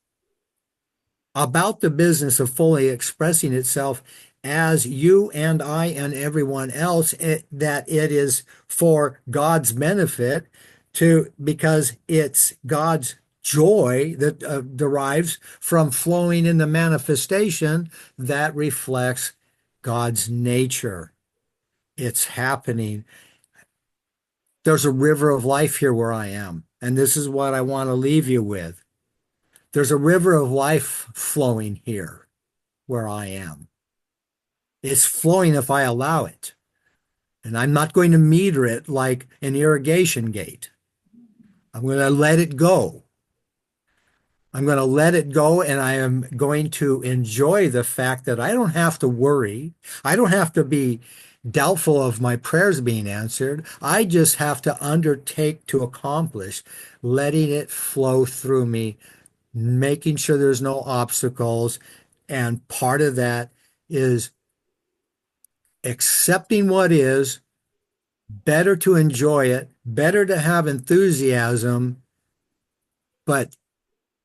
about the business of fully expressing itself as you and I and everyone else, that it is for God's benefit because it's God's joy that derives from flowing in the manifestation that reflects God's nature. It's happening. There's a river of life here where I am, and this is what I want to leave you with. There's a river of life flowing here where I am. It's flowing if I allow it. And I'm not going to meter it like an irrigation gate. I'm going to let it go. I'm going to let it go, and I am going to enjoy the fact that I don't have to worry. I don't have to be doubtful of my prayers being answered. I just have to undertake to accomplish letting it flow through me, making sure there's no obstacles. And part of that is accepting what is better to enjoy it, better to have enthusiasm, but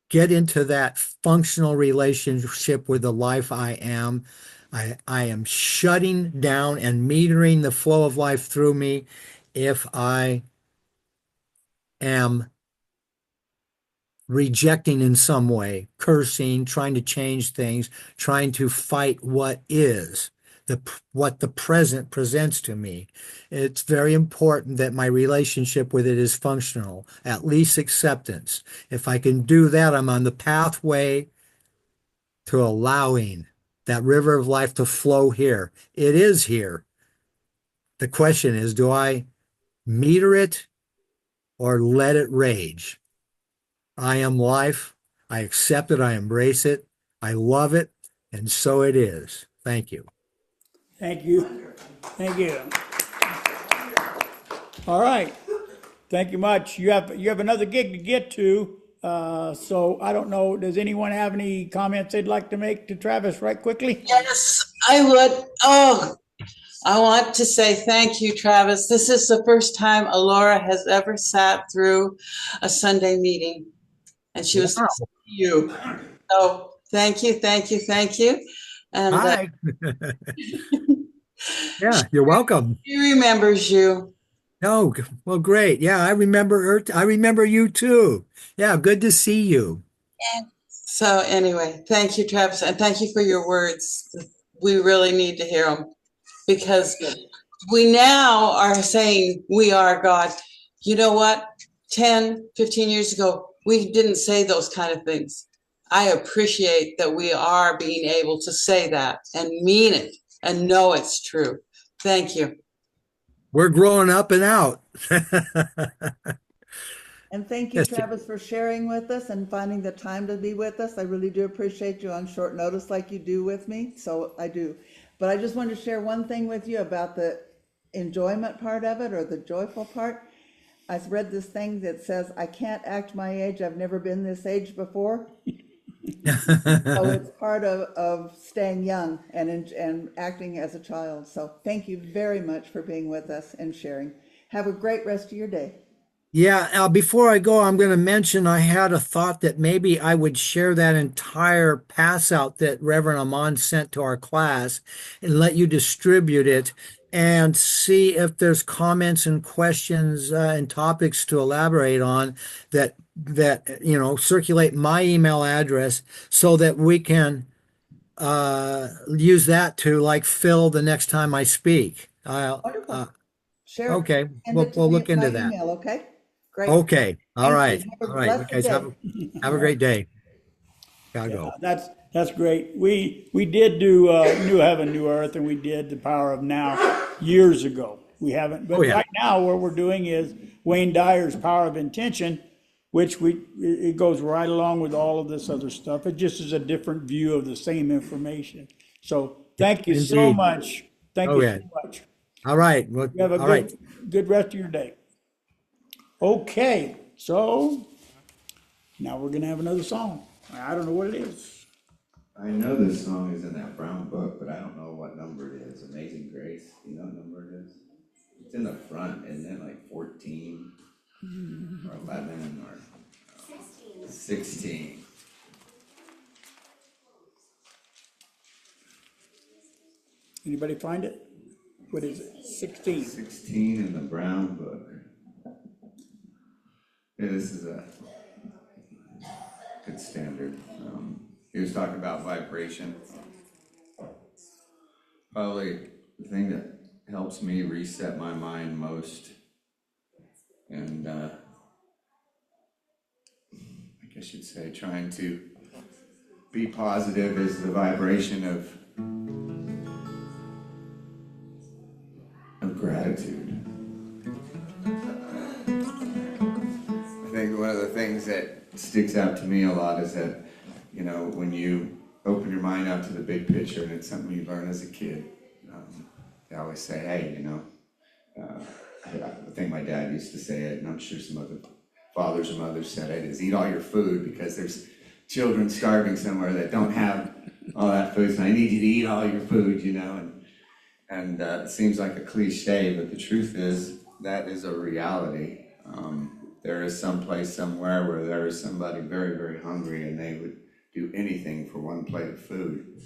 get into that functional relationship with the life I am. I am shutting down and metering the flow of life through me if I am rejecting in some way, cursing, trying to change things, trying to fight what is, what the present presents to me. It's very important that my relationship with it is functional, at least acceptance. If I can do that, I'm on the pathway to allowing that river of life to flow here. It is here. The question is, do I meter it or let it rage? I am life. I accept it. I embrace it. I love it. And so it is. Thank you. Thank you. Thank you. All right. Thank you much. You have another gig to get to. So I don't know, does anyone have any comments they'd like to make to Travis right quickly? Yes, I would. Oh, I want to say thank you, Travis. This is the first time Alora has ever sat through a Sunday meeting, and she was Wow. listening to you. So thank you, thank you, thank you. And Hi. Yeah, you're welcome. she remembers you. No, well, great. Yeah, I remember her. I remember you too. Yeah, good to see you. So anyway, thank you, Travis, and thank you for your words. We really need to hear them because we now are saying we are God. You know what? 10, 15 years ago, we didn't say those kind of things. I appreciate that we are being able to say that and mean it and know it's true. Thank you. We're growing up and out. And thank you, Yes, Travis, for sharing with us and finding the time to be with us. I really do appreciate you on short notice like you do with me. So I do. But I just wanted to share one thing with you about the enjoyment part of it or the joyful part. I read this thing that says, I can't act my age. I've never been this age before. So it's part of staying young and acting as a child. So thank you very much for being with us and sharing. Have a great rest of your day. Yeah, before I go, I'm going to mention I had a thought that maybe I would share that entire pass out that Reverend Amon sent to our class and let you distribute it and see if there's comments and questions and topics to elaborate on that circulate my email address so that we can use that to like fill the next time I speak. Wonderful. Share. Okay, Send it to we'll me look into by that. email, okay? Great. Okay. All Thank right. you. Have All a right. You blessed guys day. have a great day. Gotta go. That's great. We did do New Heaven, New Earth, and we did The Power of Now years ago. We haven't, but Oh, yeah. right now what we're doing is Wayne Dyer's Power of Intention, which it goes right along with all of this other stuff. It just is a different view of the same information. So thank you so Indeed. much. Thank Oh, you yeah. so much. All right. Well, You have a all right. good rest of your day. Okay, so now we're gonna have another song. I don't know what it is. I know this song is in that brown book, but I don't know what number it is. Amazing Grace, you know what number it is? It's in the front, isn't it, like 14 or 11 or 16? Anybody find it? What is it? 16. 16 in the brown book. Yeah, this is a good standard. He was talking about vibration. Probably the thing that helps me reset my mind most, and I guess you'd say trying to be positive is the vibration of gratitude. I think one of the things that sticks out to me a lot is that, when you open your mind out to the big picture, and it's something you learn as a kid, they always say, hey, I think my dad used to say it, and I'm sure some other fathers or mothers said it, is eat all your food because there's children starving somewhere that don't have all that food, so I need you to eat all your food, and And it seems like a cliche, but the truth is that is a reality. There is some place somewhere where there is somebody very, very hungry and they would do anything for one plate of food.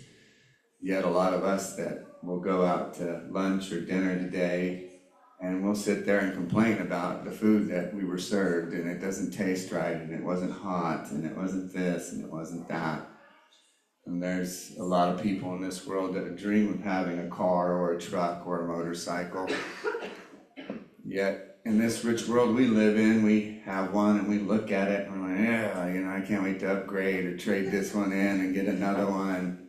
Yet a lot of us that will go out to lunch or dinner today and we'll sit there and complain about the food that we were served and it doesn't taste right and it wasn't hot and it wasn't this and it wasn't that. And there's a lot of people in this world that dream of having a car or a truck or a motorcycle. Yet in this rich world we live in, we have one and we look at it and we're like, yeah, you know, I can't wait to upgrade or trade this one in and get another one.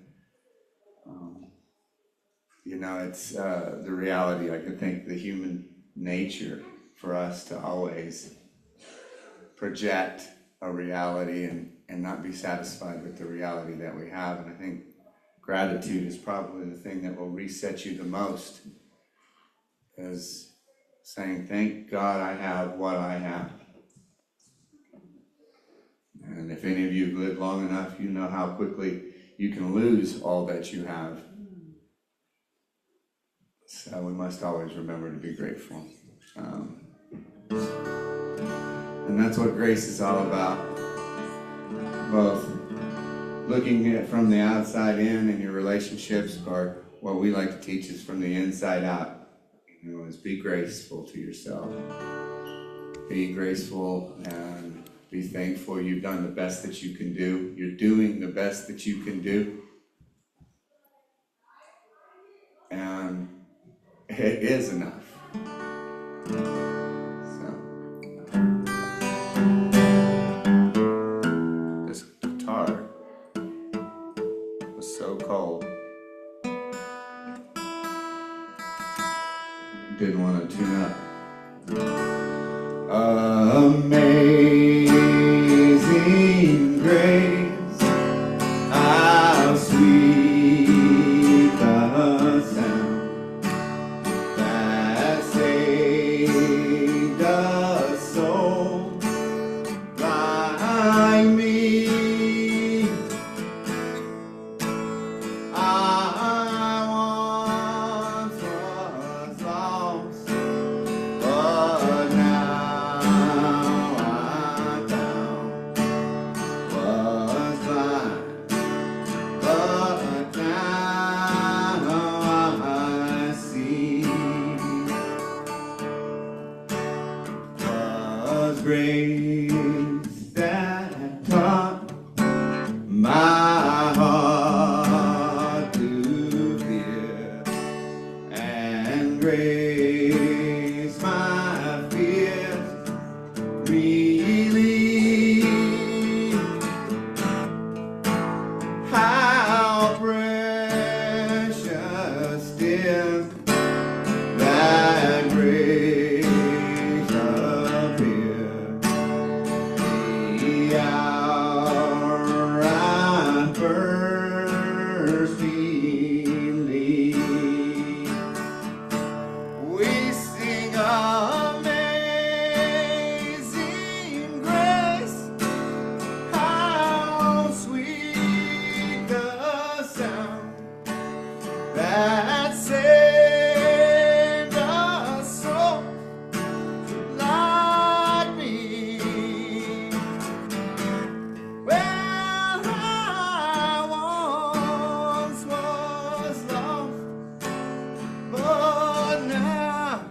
You know, it's the reality. I could think the human nature for us to always project a reality and not be satisfied with the reality that we have. And I think gratitude is probably the thing that will reset you the most, is saying, thank God I have what I have. And if any of you have lived long enough, you know how quickly you can lose all that you have. So we must always remember to be grateful. And that's what grace is all about. Both looking at from the outside in your relationships, or what we like to teach is from the inside out. You know, is be graceful to yourself. Be graceful and be thankful you've done the best that you can do. You're doing the best that you can do. And it is enough. So, this guitar was so cold. Didn't want to tune up. Amazing grace, how sweet the sound that saved a soul like me. I once was lost, but now I'm found. Was blind, but now I see. Was grace that taught my heart to fear, and grace my fears relieved. How precious is that grace appeared the hour I first believed. We sing amazing grace, how sweet the sound that saved a soul like me. Well, I once was lost, but now,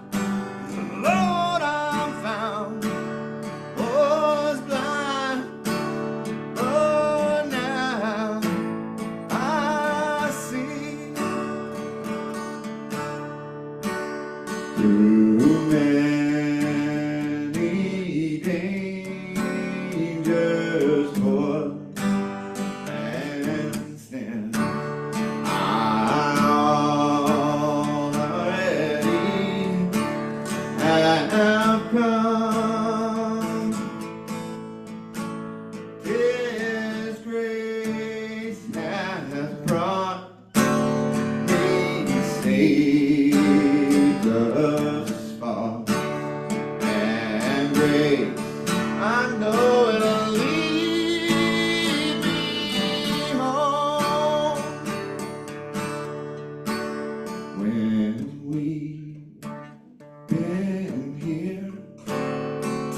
Lord, I'm found. Was blind, but now I see. Through many dangers, toil, and sin, I already have come. His grace has brought me safe thus far, and grace I know it'll lead me home. When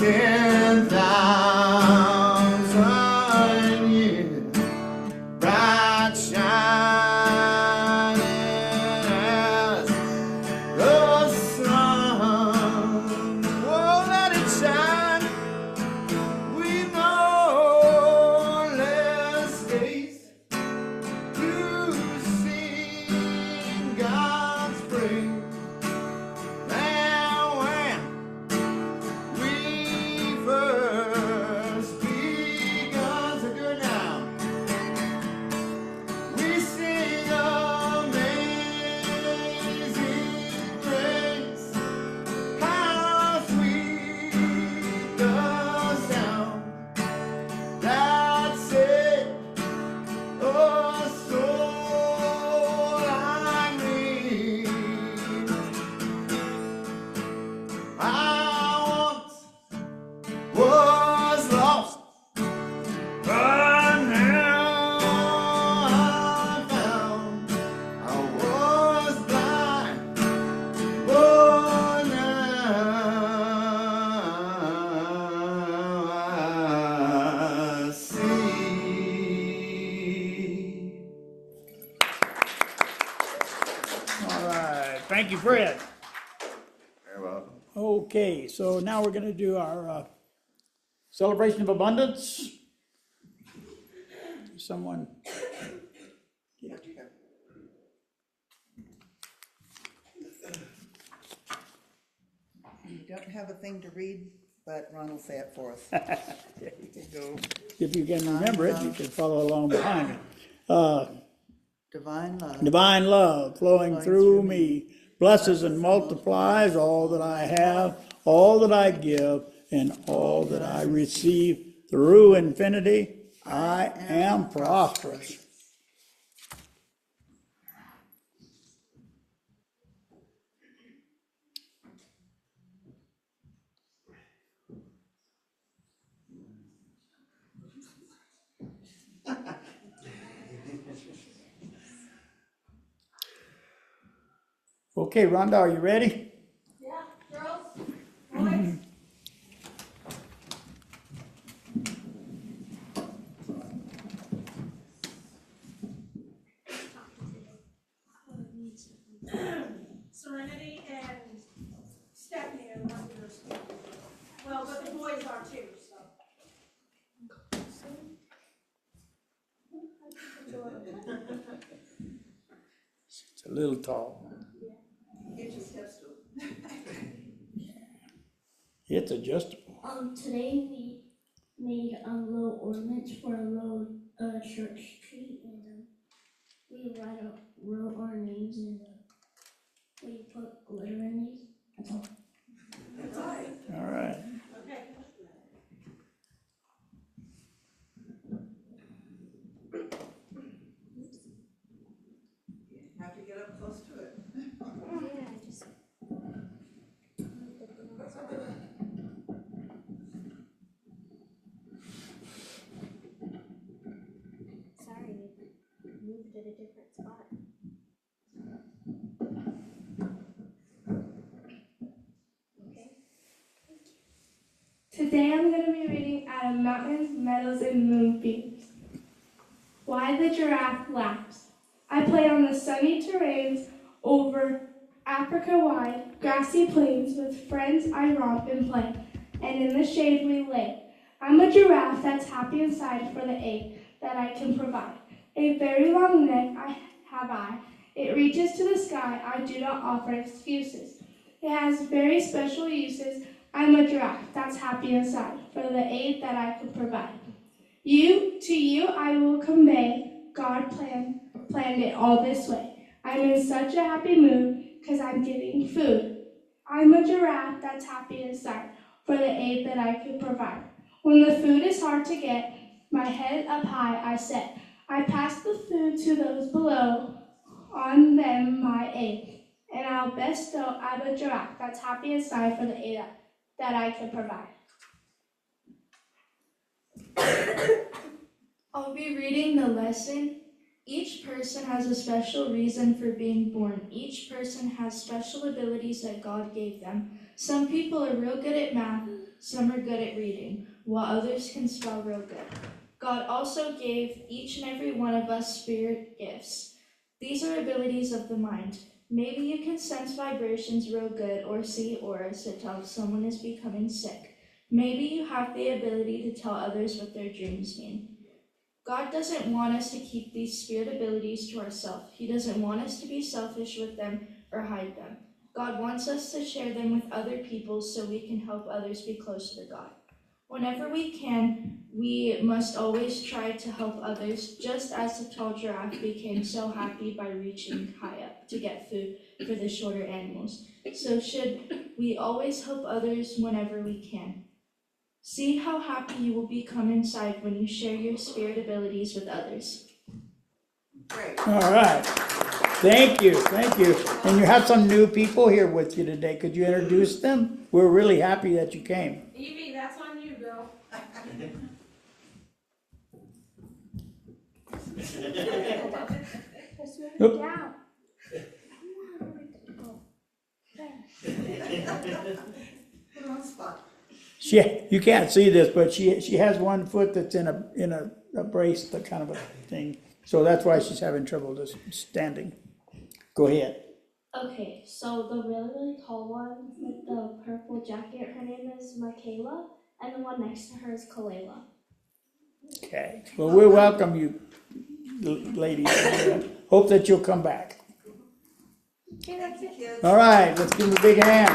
10,000 years, bright shining as the sun. Oh, let it shine. We know less days to sing God's praise. Now when we first begun to do it now, we sing Amazing Grace. How sweet the sound that saved a soul like me. I once was lost, but now I'm found. I was blind, but now I see. All right, thank you, Fred. Very welcome. Okay, so now we're gonna do our celebration of abundance. Someone, You don't have a thing to read, but Ron will say it for us. there you go. If you can remember it, you can follow along behind me. Divine love. Divine love flowing through me blesses and multiplies all that I have, all that I give, and all that I receive through infinity. I am prosperous. Okay, Rhonda, are you ready? Yeah, girls, boys. Serenity and Stephanie are the ones that are speaking. Well, but the boys are too, so. It's a little tall. It's adjustable. Today we made little ornaments for a little church tree, and we wrote our names, and we put glitter in these. That's all. All right. Okay. Have to get up close to it. Sorry, moved at a different spot. Okay. Today I'm going to be reading out of Mountains, Meadows, and Moonbeams. Why the Giraffe Laughs. I play on the sunny terrains over Africa-wide, grassy plains. With friends I romp and play, and in the shade we lay. I'm a giraffe that's happy inside for the aid that I can provide. A very long neck I. It reaches to the sky. I do not offer excuses. It has very special uses. I'm a giraffe that's happy inside for the aid that I can provide. To you I will convey God planned it all this way. I'm in such a happy mood because I'm getting food. I'm a giraffe that's happy inside for the aid that I can provide. When the food is hard to get, my head up high I set. I pass the food to those below, on them my aid. And I'll bestow, I'm a giraffe that's happy inside for the aid that I can provide. I'll be reading the lesson, Each person has a special reason for being born. Each person has special abilities that God gave them. Some people are real good at math, some are good at reading, while others can spell real good. God also gave each and every one of us spirit gifts. These are abilities of the mind. Maybe you can sense vibrations real good or see auras to tell if someone is becoming sick. Maybe you have the ability to tell others what their dreams mean. God doesn't want us to keep these spirit abilities to ourselves. He doesn't want us to be selfish with them or hide them. God wants us to share them with other people so we can help others be closer to God. Whenever we can, we must always try to help others, just as the tall giraffe became so happy by reaching high up to get food for the shorter animals. So should we always help others whenever we can. See how happy you will become inside when you share your spirit abilities with others. All right. Thank you, thank you. And you have some new people here with you today. Could you introduce them? We're really happy that you came. Evie, that's on you, girl. Oop. Down. You can't see this, but she has one foot that's in a brace, the kind of a thing. So that's why she's having trouble just standing. Go ahead. Okay, so the really, really tall one with the purple jacket, her name is Michaela, and the one next to her is Kalela. Okay, well, we welcome you, ladies. Hope that you'll come back. Okay, that's it. All right, let's give them a big hand.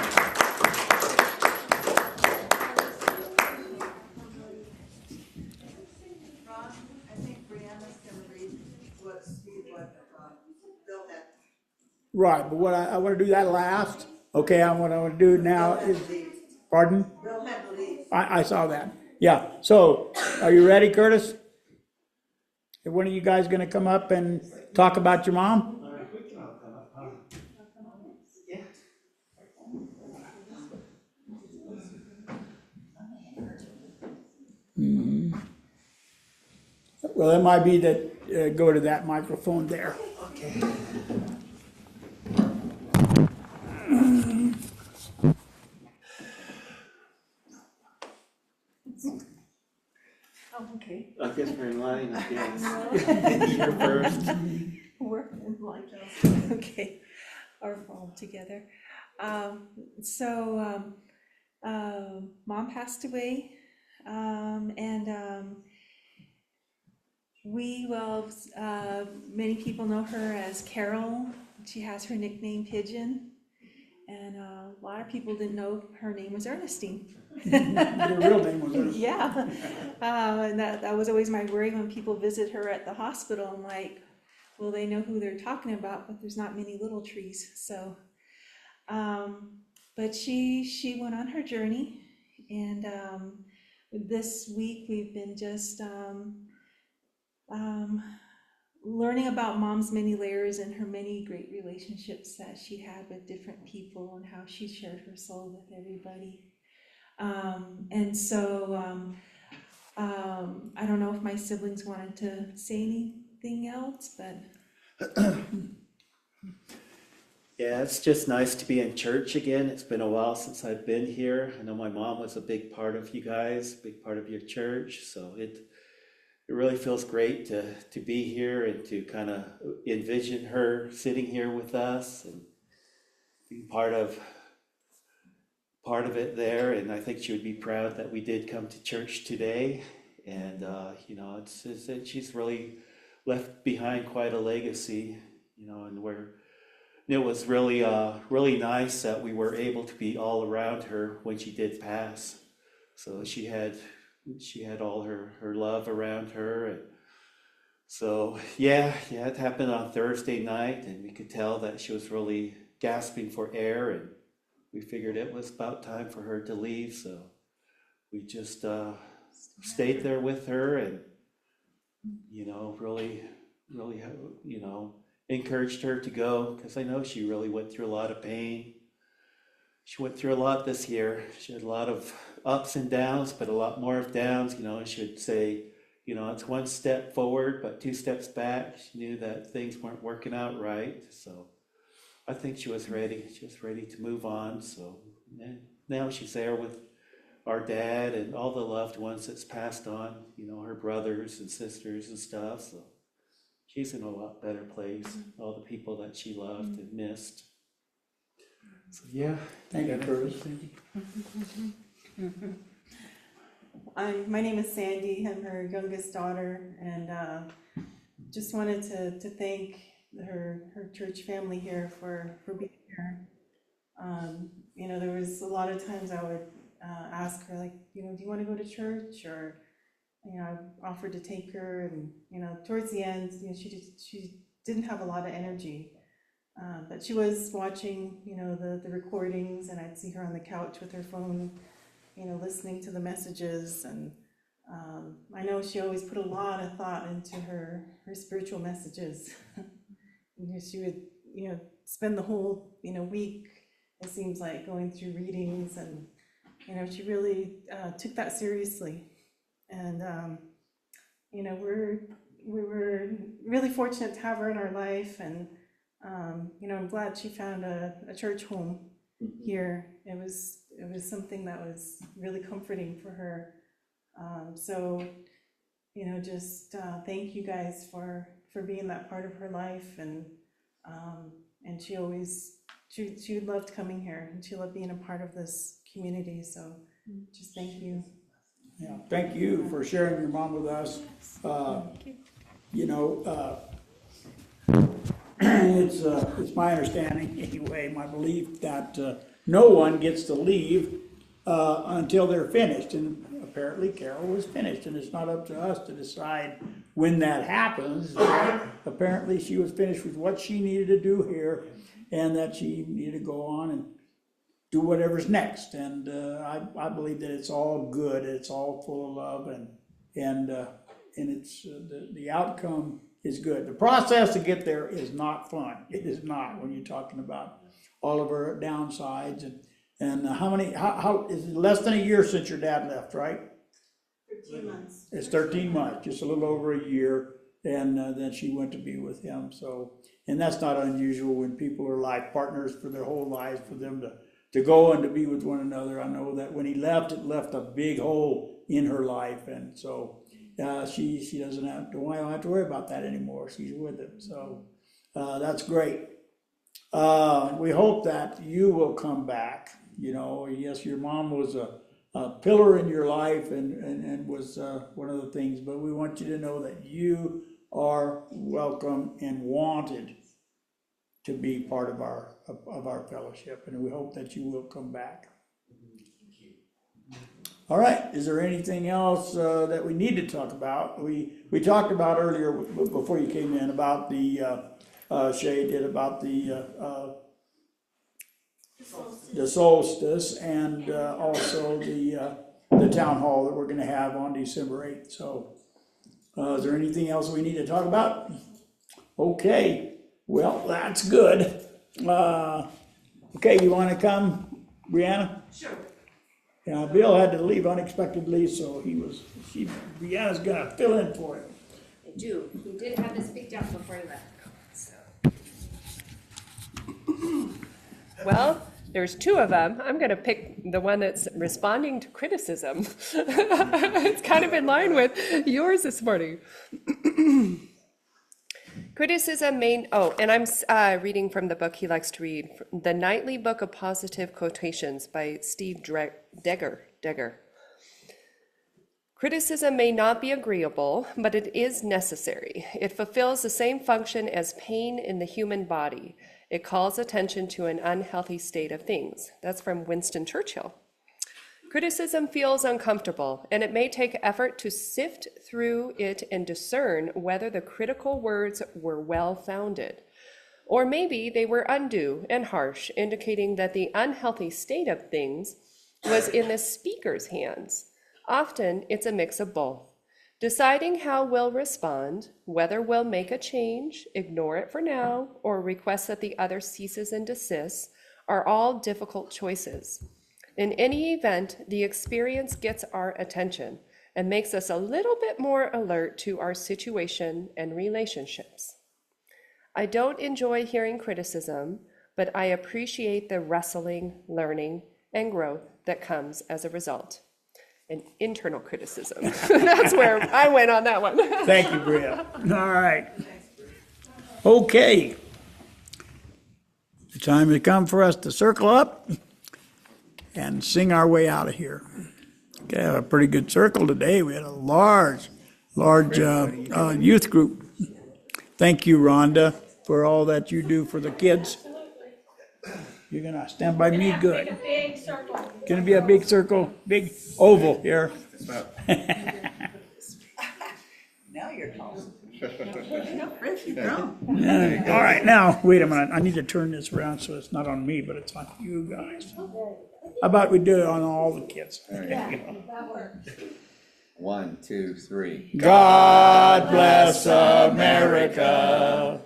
I think Brianna's gonna read what Bill had. Right, but what I want to do that last. Okay, what I want to do now is, pardon? Bill had to leave. I saw that. Yeah, so are you ready, Curtis? Is one of you guys gonna come up and talk about your mom? Well, it might be that, go to that microphone there. Okay. Oh, okay. I guess we're in line, I guess. You're first. We're in line. Okay, or all together. Mom passed away, many people know her as Carol. She has her nickname Pigeon, and a lot of people didn't know her name was Ernestine. Your real name was Ernestine. Yeah, and that was always my worry when people visit her at the hospital. I'm like, well, they know who they're talking about, but there's not many little trees. So, but she went on her journey, and this week we've been just learning about Mom's many layers and her many great relationships that she had with different people and how she shared her soul with everybody. I don't know if my siblings wanted to say anything else, but Yeah, it's just nice to be in church again. It's been a while since I've been here. I know my mom was a big part of you guys, big part of your church, so it really feels great to be here and to kind of envision her sitting here with us and being part of it there. And I think she would be proud that we did come to church today. And she's really left behind quite a legacy, and it was really nice that we were able to be all around her when she did pass. So she had all her love around her. And so yeah, it happened on Thursday night, and we could tell that she was really gasping for air, and we figured it was about time for her to leave. So we just stayed there with her, and really encouraged her to go, because I know she really went through a lot of pain. She went through a lot this year. She had a lot of ups and downs, but a lot more of downs. She would say, you know, it's one step forward, but two steps back. She knew that things weren't working out right. So I think she was ready. She was ready to move on. So and now she's there with our dad and all the loved ones that's passed on, you know, her brothers and sisters and stuff. So she's in a lot better place. All the people that she loved and missed. So yeah. Thank you, Curtis. My name is Sandy. I'm her youngest daughter, and just wanted to thank her church family here for being here. You know, there was a lot of times I would ask her, like, you know, do you want to go to church? Or, you know, I offered to take her, and, you know, towards the end, you know, she didn't have a lot of energy. But she was watching, you know, the recordings, and I'd see her on the couch with her phone, you know, listening to the messages. And I know she always put a lot of thought into her spiritual messages. You know, she would, you know, spend the whole, you know, week, it seems like, going through readings, and, you know, she really took that seriously. And, you know, we were really fortunate to have her in our life, and, you know, I'm glad she found a church home here. It was something that was really comforting for her. So, you know, just thank you guys for being that part of her life. And she loved coming here, and she loved being a part of this community. So just thank you. Yeah, thank you for sharing your mom with us. You know, it's my understanding, anyway, my belief, that no one gets to leave until they're finished. And apparently Carol was finished, and it's not up to us to decide when that happens. Apparently she was finished with what she needed to do here, and that she needed to go on and do whatever's next. And I believe that it's all good, it's all full of love, and it's the outcome is good. The process to get there is not fun. It is not, when you're talking about all of our downsides. And how is it less than a year since your dad left, right? 13 months. It's 13 months, just a little over a year, and then she went to be with him. So, and that's not unusual when people are life partners for their whole lives, for them to go and to be with one another. I know that when he left, it left a big hole in her life, and so she doesn't have to worry about that anymore. She's with him, so that's great. We hope that you will come back. You know, yes, your mom was a pillar in your life, and was one of the things, but we want you to know that you are welcome and wanted to be part of our fellowship, and we hope that you will come back. All right, is there anything else that we need to talk about? We talked about earlier, before you came in, about the Shay did about the solstice, and also the town hall that we're going to have on December 8th. So is there anything else we need to talk about? Okay, well, that's good. Okay, you want to come, Brianna? Sure. Yeah, Bill had to leave unexpectedly, so Brianna's gonna fill in for him. I do. He did have this picked out before he left. So. Well, there's two of them. I'm going to pick the one that's responding to criticism. It's kind of in line with yours this morning. Criticism and I'm reading from the book he likes to read, The Nightly Book of Positive Quotations by Steve Degger. Criticism may not be agreeable, but it is necessary. It fulfills the same function as pain in the human body. It calls attention to an unhealthy state of things. That's from Winston Churchill. Criticism feels uncomfortable, and it may take effort to sift through it and discern whether the critical words were well-founded. Or maybe they were undue and harsh, indicating that the unhealthy state of things was in the speaker's hands. Often, it's a mix of both. Deciding how we'll respond, whether we'll make a change, ignore it for now, or request that the other ceases and desists, are all difficult choices. In any event, the experience gets our attention. and makes us a little bit more alert to our situation and relationships. I don't enjoy hearing criticism, but I appreciate the wrestling, learning, and growth that comes as a result. And internal criticism. That's where I went on that one. Thank you, Bria. All right. Okay. The time has come for us to circle up and sing our way out of here. Okay, have a pretty good circle today. We had a large youth group. Thank you, Rhonda, for all that you do for the kids. You're gonna stand by me, good. Big circle. Gonna be a big circle, big oval here. Now you're talking. Chris, you've grown. All right, now, wait a minute. I need to turn this around so it's not on me, but it's on you guys. How about we do it on all the kids? There you go. 1, 2, 3. God bless America,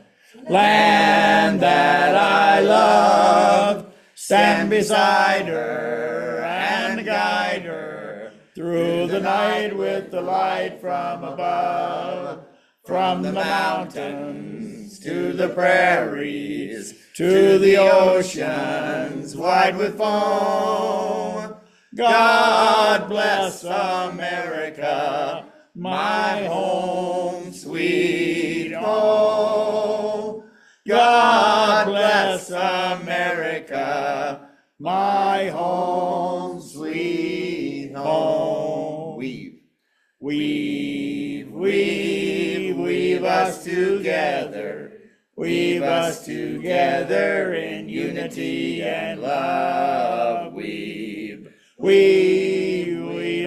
land that I love. Stand beside her and guide her through the night with the light from above. From the mountains to the prairies, to the oceans wide with foam. God bless America, my home, sweet home. God bless America, my home, sweet home. Weave us together. Weave us together in unity and love. Weave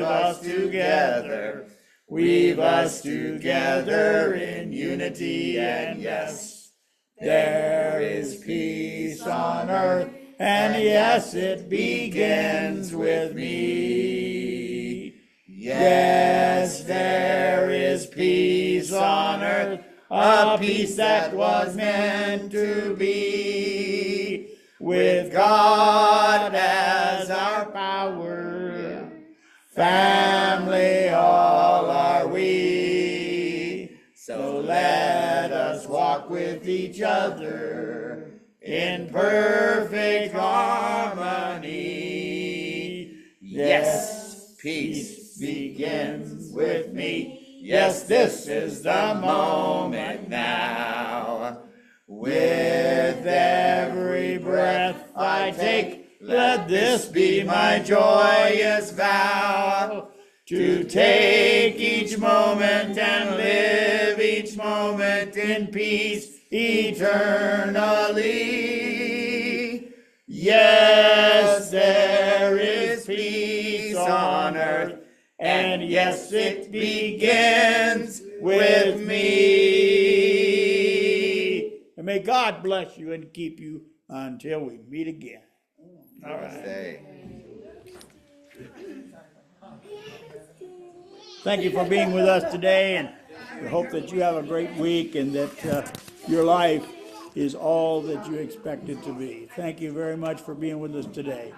us together. Weave us together in unity and yes, there is peace on earth, and yes, it begins with me. Yes, there is peace on earth, a peace that was meant to be. With God as our power, family all are we. So let us walk with each other in perfect harmony. Yes, peace begins with me. Yes, this is the moment now. With every breath I take, let this be my joyous vow. To take each moment and live each moment in peace eternally. Yes, there is peace on earth, and yes, it begins with me. And may God bless you and keep you until we meet again. All right. Thank you for being with us today, and we hope that you have a great week and that your life is all that you expect it to be. Thank you very much for being with us today.